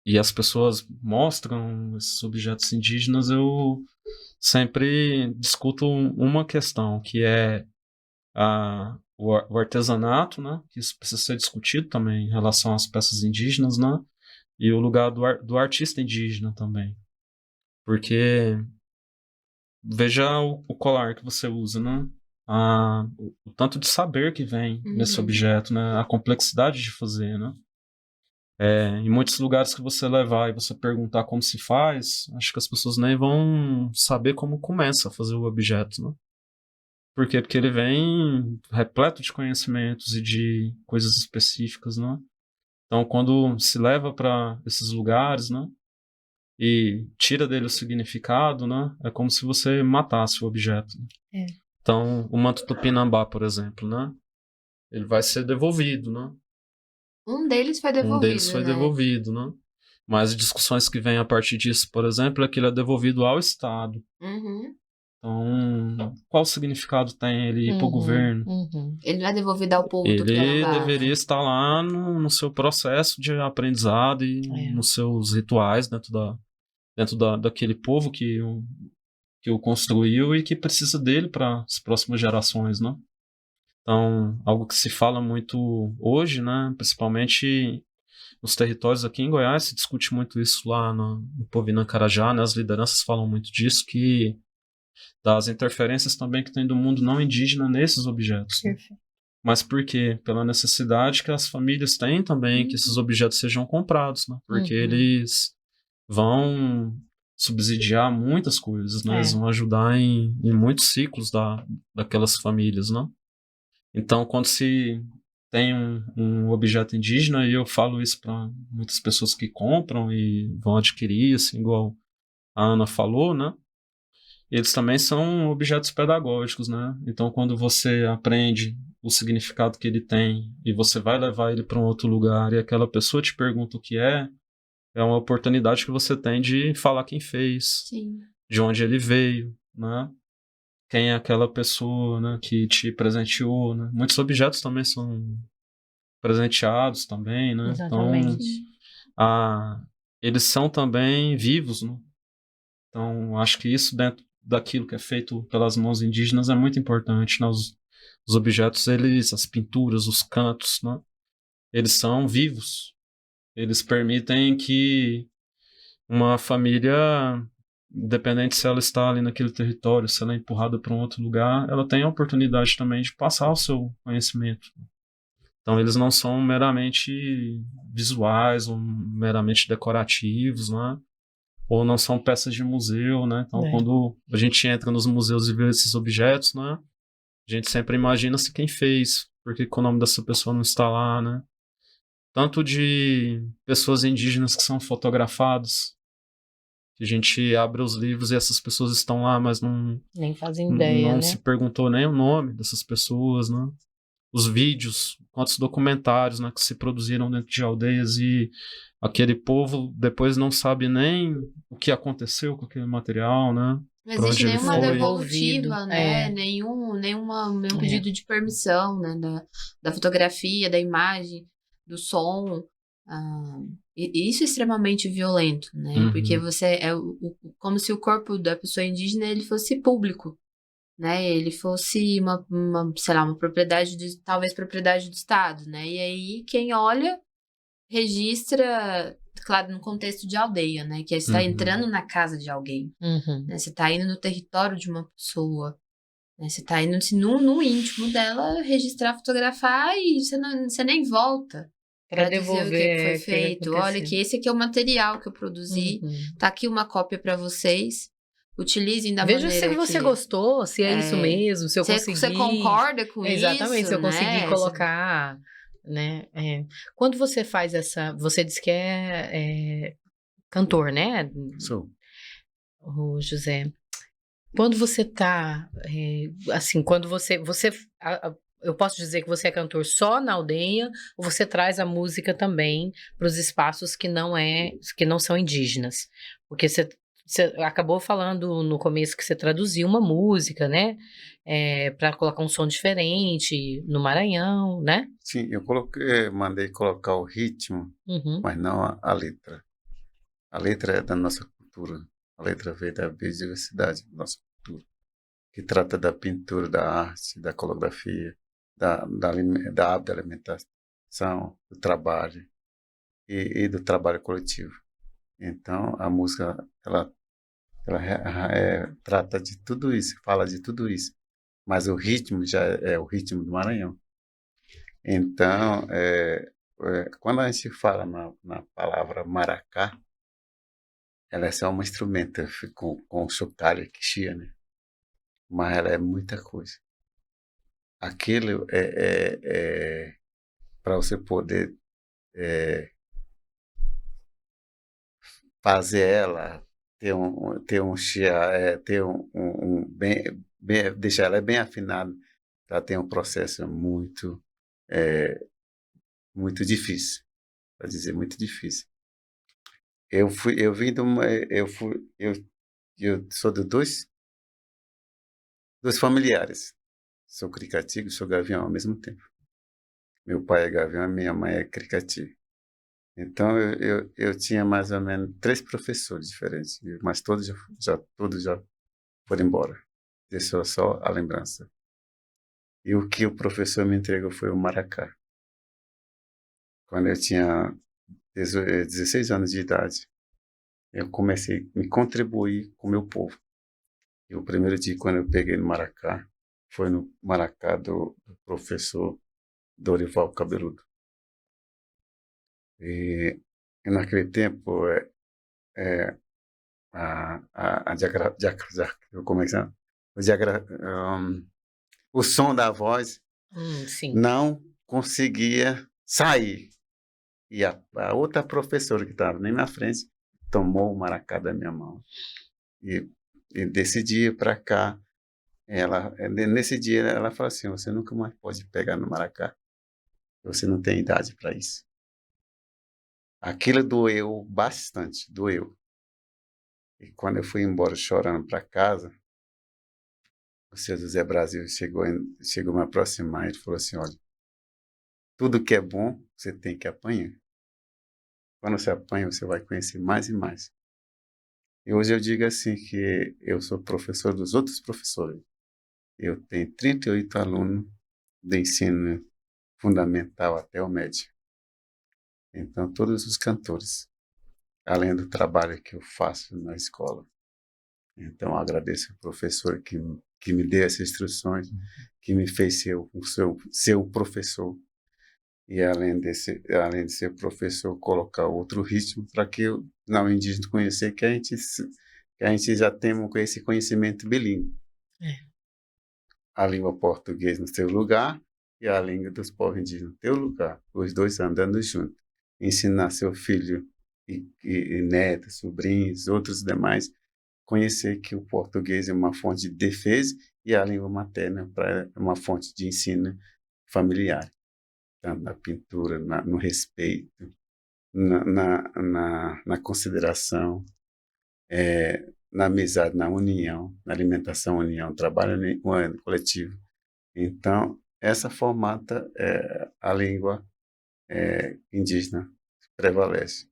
E as pessoas mostram esses objetos indígenas, eu sempre discuto uma questão, que é o artesanato, né? Que isso precisa ser discutido também em relação às peças indígenas, né? E o lugar do artista indígena também. Porque veja o colar que você usa, né? O tanto de saber que vem nesse Uhum. objeto, né? A complexidade de fazer, né? Em muitos lugares que você levar e você perguntar como se faz, acho que as pessoas nem vão saber como começa a fazer o objeto, né? Por quê? Porque ele vem repleto de conhecimentos e de coisas específicas, né? Então, quando se leva para esses lugares, né? E tira dele o significado, né? É como se você matasse o objeto. É. Então, o manto tupinambá, por exemplo, né? Ele vai ser devolvido, né? Um deles foi Um deles devolvido, foi né? devolvido, né? Mas discussões que vêm a partir disso, por exemplo, é que ele é devolvido ao Estado. Uhum. Então, qual significado tem ele ir para o governo? Ele não é devolvido ao povo Ele tupinambá, deveria né? estar lá no seu processo de aprendizado e nos seus rituais daquele povo que o construiu e que precisa dele para as próximas gerações, né? Então, algo que se fala muito hoje, né, principalmente nos territórios aqui em Goiás, se discute muito isso lá no Povinã-Carajá, né, as lideranças falam muito disso, que das interferências também que tem do mundo não indígena nesses objetos. Né? Perfeito. Mas por quê? Pela necessidade que as famílias têm também que esses objetos sejam comprados, né? Porque eles vão subsidiar muitas coisas, né? Eles vão ajudar em muitos ciclos daquelas famílias, né? Então, quando se tem um objeto indígena, e eu falo isso para muitas pessoas que compram e vão adquirir, assim, igual a Ana falou, né? Eles também são objetos pedagógicos, né? Então, quando você aprende o significado que ele tem e você vai levar ele para um outro lugar e aquela pessoa te pergunta o que é uma oportunidade que você tem de falar quem fez, Sim. de onde ele veio, né? Quem é aquela pessoa, né, que te presenteou, né? Muitos objetos também são presenteados também, né? Exatamente. Então, eles são também vivos, né? Então, acho que isso dentro daquilo que é feito pelas mãos indígenas é muito importante, né? Os objetos, as pinturas, os cantos, né? Eles são vivos. Eles permitem que uma família, independente se ela está ali naquele território, se ela é empurrada para um outro lugar, ela tem a oportunidade também de passar o seu conhecimento. Então, eles não são meramente visuais ou meramente decorativos, né? Ou não são peças de museu, né? Então, quando a gente entra nos museus e vê esses objetos, né? A gente sempre imagina-se quem fez. por que que o nome dessa pessoa não está lá, né? Tanto de pessoas indígenas que são fotografadas, que a gente abre os livros e essas pessoas estão lá, mas Nem fazem ideia, não né? se perguntou nem o nome dessas pessoas, né? Os vídeos, quantos documentários, né, que se produziram dentro de aldeias e aquele povo depois não sabe nem o que aconteceu com aquele material, né? Não Pra existe onde ele nenhuma foi. devolutiva, né? É. Nenhum pedido de permissão, né? Da fotografia, da imagem, do som. E isso é extremamente violento, né? Porque você como se o corpo da pessoa indígena ele fosse público, né? Ele fosse sei lá, uma propriedade talvez propriedade do Estado, né? E aí quem olha registra, claro, no contexto de aldeia, né? Que aí você está entrando na casa de alguém, Uhum. né? Você está indo no território de uma pessoa, né? Você está indo assim, no íntimo dela, registrar, fotografar e você nem volta Pra para dizer o que devolver foi o que feito. Olha aconteceu. que esse aqui é o material que eu produzi, Uhum. tá aqui uma cópia para vocês. Utilizem da Veja maneira se você que... gostou, se é isso mesmo, se eu consegui. Você concorda com Exatamente, isso, se eu consegui né? colocar, né? Quando você faz você disse que é cantor, né? Sou. O José. Quando você tá, assim, quando eu posso dizer que você é cantor só na aldeia ou você traz a música também para os espaços que não são indígenas? Porque você acabou falando no começo que você traduziu uma música, né? Para colocar um som diferente no Maranhão, né? Sim, mandei colocar o ritmo, Uhum. mas não a letra. A letra é da nossa cultura. A letra veio da biodiversidade da nossa cultura, que trata da pintura, da arte, da coreografia, da alimentação, do trabalho e do trabalho coletivo. Então, a música, ela trata de tudo isso, fala de tudo isso, mas o ritmo já é o ritmo do Maranhão. Então, quando a gente fala na palavra maracá, ela é só um instrumento com chocalho e quixia, né? Mas ela é muita coisa. Aquilo é para você poder fazer ela deixar ela bem afinada, ela tem um processo muito difícil, para dizer muito difícil. Eu sou de dois familiares. Sou cricativo e sou gavião ao mesmo tempo. Meu pai é gavião e minha mãe é cricativo. Então eu tinha mais ou menos 3 professores diferentes, mas todos já foram embora. Deixou só a lembrança. E o que o professor me entregou foi o maracá. Quando eu tinha 16 anos de idade, eu comecei a me contribuir com o meu povo. E o primeiro dia, quando eu peguei no maracá, foi no maracá do professor Dorival Cabeludo. E naquele tempo, como é que chama? O som da voz Sim. não conseguia sair. E a outra professora que estava nem na frente tomou o maracá da minha mão. E desse dia para cá, nesse dia ela falou assim: você nunca mais pode pegar no maracá. Você não tem idade para isso. Aquilo doeu bastante, doeu. E quando eu fui embora chorando para casa, o seu José Brasil chegou a me aproximar e falou assim: olha, tudo que é bom, você tem que apanhar. Quando você apanha, você vai conhecer mais e mais. E hoje eu digo assim que eu sou professor dos outros professores. Eu tenho 38 alunos de ensino fundamental até o médio. Então, todos os cantores, além do trabalho que eu faço na escola. Então, eu agradeço ao professor que me deu essas instruções, que me fez ser o professor. E além de ser professor, colocar outro ritmo para que o não indígena conhecer que a gente já tem esse conhecimento bilíngue. A língua portuguesa no seu lugar e a língua dos povos indígenas no teu lugar, os dois andando juntos. Ensinar seu filho e netos, sobrinhos, outros demais, conhecer que o português é uma fonte de defesa e a língua materna é uma fonte de ensino familiar. Tanto na pintura, no respeito, na consideração, na amizade, na união, na alimentação, união, trabalho coletivo. Então, essa formata a língua indígena prevalece.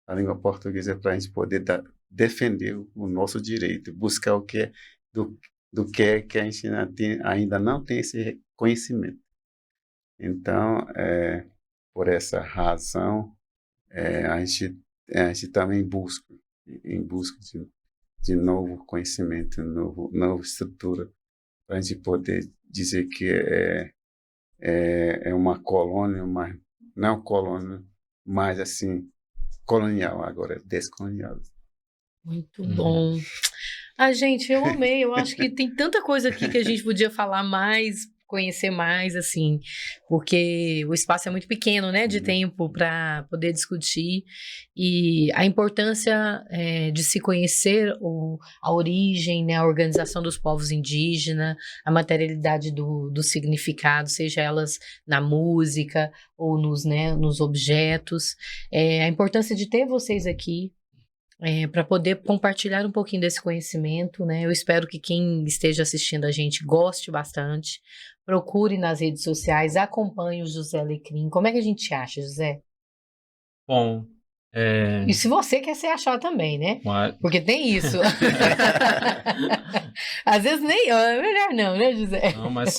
A língua portuguesa é para a gente poder defender o nosso direito, buscar o que é do que é que a gente ainda não tem esse conhecimento. Então, por essa razão, a gente também busca de novo conhecimento, nova estrutura, para a gente poder dizer que é uma colônia, não colônia, mas assim, colonial, agora descolonial. Muito bom. Ah, gente, eu amei. Eu acho que tem tanta coisa aqui que a gente podia falar mais, conhecer mais, assim, porque o espaço é muito pequeno, né, de tempo para poder discutir, e a importância de se conhecer a origem, né, a organização dos povos indígenas, a materialidade do significado, seja elas na música ou nos objetos, a importância de ter vocês aqui, para poder compartilhar um pouquinho desse conhecimento, né? Eu espero que quem esteja assistindo a gente goste bastante. Procure nas redes sociais, acompanhe o José Alecrim. Como é que a gente acha, José? Bom, E se você quer ser achado também, né? Porque tem isso. Às vezes nem é melhor não, né, José? Não, mas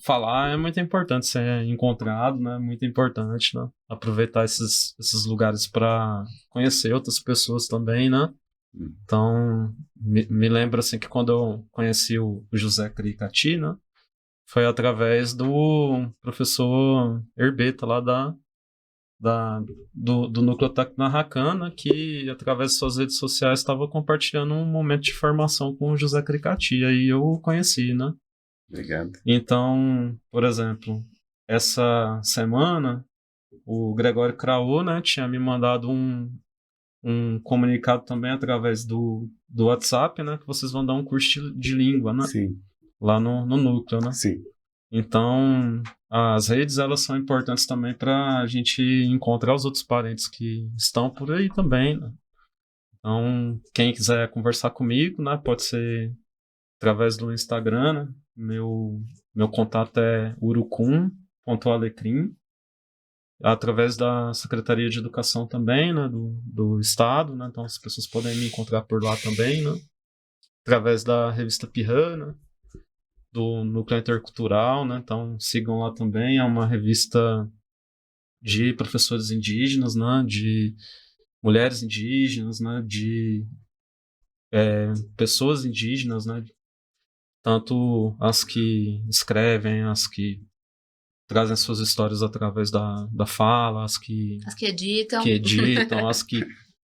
falar é muito importante, ser encontrado, né? Muito importante, né? Aproveitar esses lugares para conhecer outras pessoas também, né? Então, me lembro assim que quando eu conheci o José Cricati, né? Foi através do professor Herbeta lá do Núcleo Técnico Narracana, que através de suas redes sociais estava compartilhando um momento de formação com o José Cricati, aí eu o conheci, né? Obrigado. Então, por exemplo, essa semana o Gregório Craô, né, tinha me mandado um comunicado também através do WhatsApp, né, que vocês vão dar um curso de língua, né? Sim. Lá no núcleo, né? Sim. Então, as redes, elas são importantes também para a gente encontrar os outros parentes que estão por aí também, né? Então, quem quiser conversar comigo, né, pode ser através do Instagram, né? Meu contato é urucum.alecrim. Através da Secretaria de Educação também, né? Do Estado, né? Então as pessoas podem me encontrar por lá também, né? Através da revista Pirrã, né? Do Núcleo Intercultural, né? Então sigam lá também. É uma revista de professores indígenas, né? De mulheres indígenas, né? De pessoas indígenas, né? Tanto as que escrevem, as que trazem suas histórias através da fala, as que editam, as que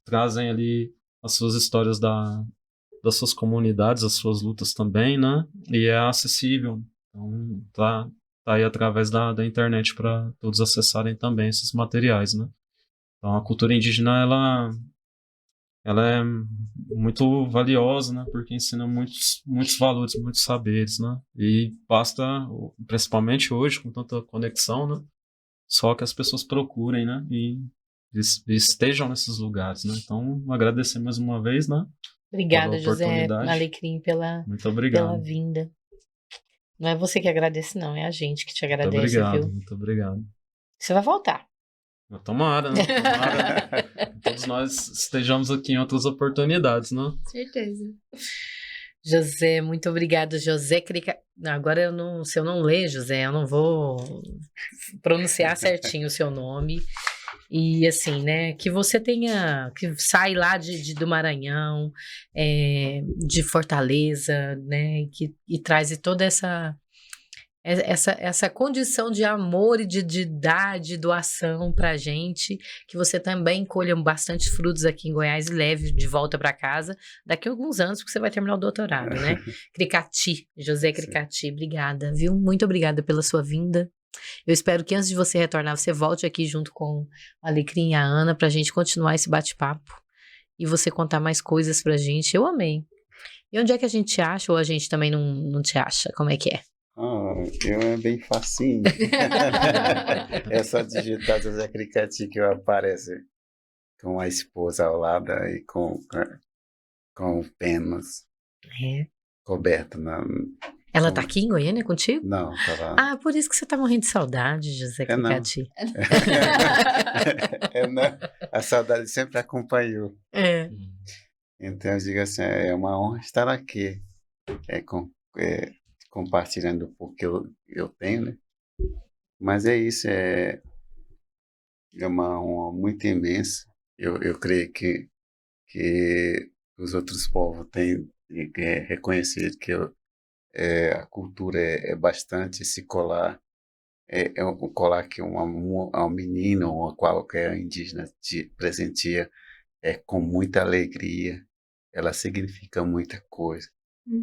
trazem ali as suas histórias das suas comunidades, as suas lutas também, né? E é acessível. Então, tá aí através da internet para todos acessarem também esses materiais, né? Então, a cultura indígena, ela é muito valiosa, né? Porque ensina muitos valores, muitos saberes, né? E basta, principalmente hoje, com tanta conexão, né? Só que as pessoas procurem, né? E estejam nesses lugares, né? Então, agradecer mais uma vez, né? Obrigada, José Alecrim, muito obrigado. Pela vinda. Não é você que agradece, não. É a gente que te agradece, Muito obrigado. Você vai voltar. Tomara, né? Tomara. Todos nós estejamos aqui em outras oportunidades, né? Certeza. José, muito obrigado, José Crica. Agora se eu não ler, José, eu não vou pronunciar certinho o seu nome. E assim, né, que você que sai lá do Maranhão, de Fortaleza, né, e traz toda essa essa condição de amor e de dar, de doação pra gente, que você também colha bastante frutos aqui em Goiás e leve de volta pra casa daqui a alguns anos, porque você vai terminar o doutorado, né? Cricati, José Cricati, obrigada, viu? Muito obrigada pela sua vinda. Eu espero que antes de você retornar, você volte aqui junto com a Alecrim e a Ana pra gente continuar esse bate-papo e você contar mais coisas pra gente. Eu amei. E onde é que a gente te acha ou a gente também não te acha? Como é que é? Eu é bem facinho. É só digitar José Cricati que eu apareço com a esposa ao lado e com penas É. coberto na... Ela tá aqui em Goiânia contigo? Não, tava... Ah, por isso que você tá morrendo de saudade, José É, não. Cricati. Não, a saudade sempre acompanhou. É. Então eu digo assim, é uma honra estar aqui, compartilhando um pouco que eu tenho, né? Mas é isso, é uma honra muito imensa. Eu creio que os outros povos têm que reconhecer que a cultura é bastante esse colar. É um colar que um menino ou qualquer indígena te presenteia com muita alegria. Ela significa muita coisa.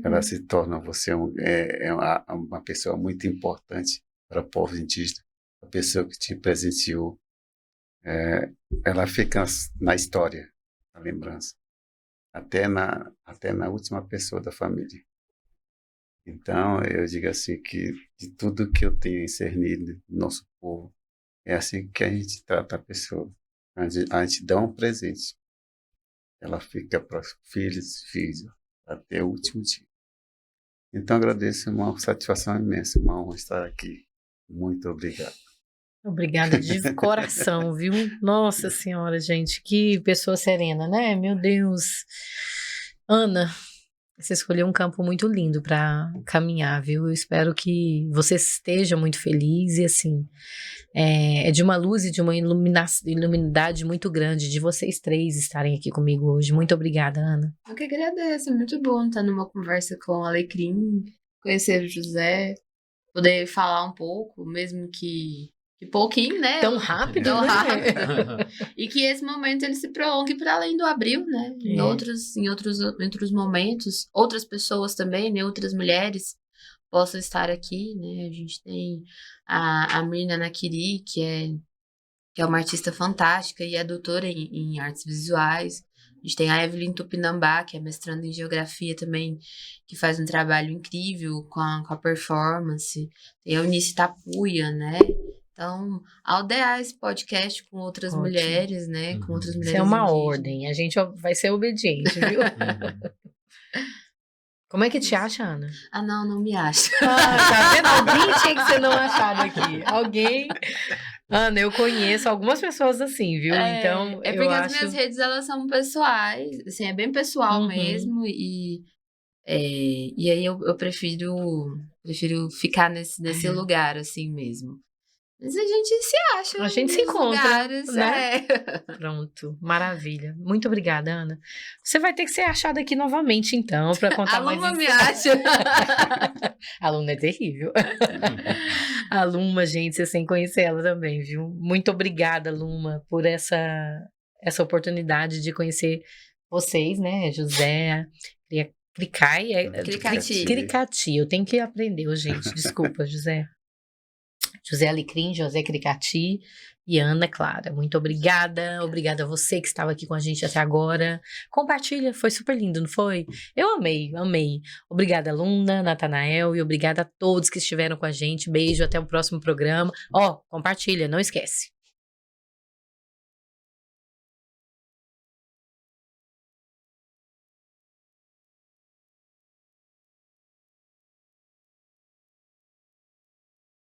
Ela se torna você uma pessoa muito importante para o povo indígena. A pessoa que te presenteou, ela fica na história, a lembrança. Até na última pessoa da família. Então, eu digo assim que de tudo que eu tenho discernido no nosso povo, é assim que a gente trata a pessoa. A gente dá um presente. Ela fica para os filhos até o último dia. Então, agradeço, é uma satisfação imensa, uma honra estar aqui. Muito obrigado. Obrigada de coração, viu? Nossa Senhora, gente, que pessoa serena, né? Meu Deus. Ana, você escolheu um campo muito lindo para caminhar, viu? Eu espero que você esteja muito feliz e, assim, é de uma luz e de uma iluminidade muito grande de vocês três estarem aqui comigo hoje. Muito obrigada, Ana. Eu que agradeço, é muito bom estar numa conversa com o Alecrim, conhecer o José, poder falar um pouco, mesmo que pouquinho, né? Tão rápido, Tão né? rápido. E que esse momento ele se prolongue para além do abril, né? Em outros momentos, outras pessoas também, né? Outras mulheres possam estar aqui, né? A gente tem a Mirna Nakiri, que é uma artista fantástica e é doutora em artes visuais. A gente tem a Evelyn Tupinambá, que é mestranda em geografia também, que faz um trabalho incrível com a performance. Tem a Eunice Tapuia, né? Então, aldear esse podcast com outras Ótimo. mulheres, né? Com outras mulheres Isso é uma indígenas. ordem, a gente vai ser obediente, viu? Como é que te acha, Ana? Ah, não me acho. Tá vendo? Alguém tinha que ser não achado aqui. Alguém. Ana, eu conheço algumas pessoas assim, viu? Então, é eu porque acho... as minhas redes, elas são pessoais, assim, é bem pessoal mesmo, e aí eu prefiro ficar nesse lugar, assim mesmo. Mas a gente se acha. A gente se nos encontra, lugares, né? Pronto, maravilha. Muito obrigada, Ana. Você vai ter que ser achada aqui novamente, então, para contar A mais Luma me histórias. acha. A Luma é terrível. A Luma, gente, você sem conhecer ela também, viu? Muito obrigada, Luma, por essa oportunidade de conhecer vocês, né? José, Cricati. Eu tenho que aprender, gente. Desculpa, José. José Alecrim, José Cricati e Ana Clara. Muito obrigada. Obrigada a você que estava aqui com a gente até agora. Compartilha, foi super lindo, não foi? Eu amei. Obrigada, Luna, Natanael, e obrigada a todos que estiveram com a gente. Beijo, até o próximo programa. Compartilha, não esquece.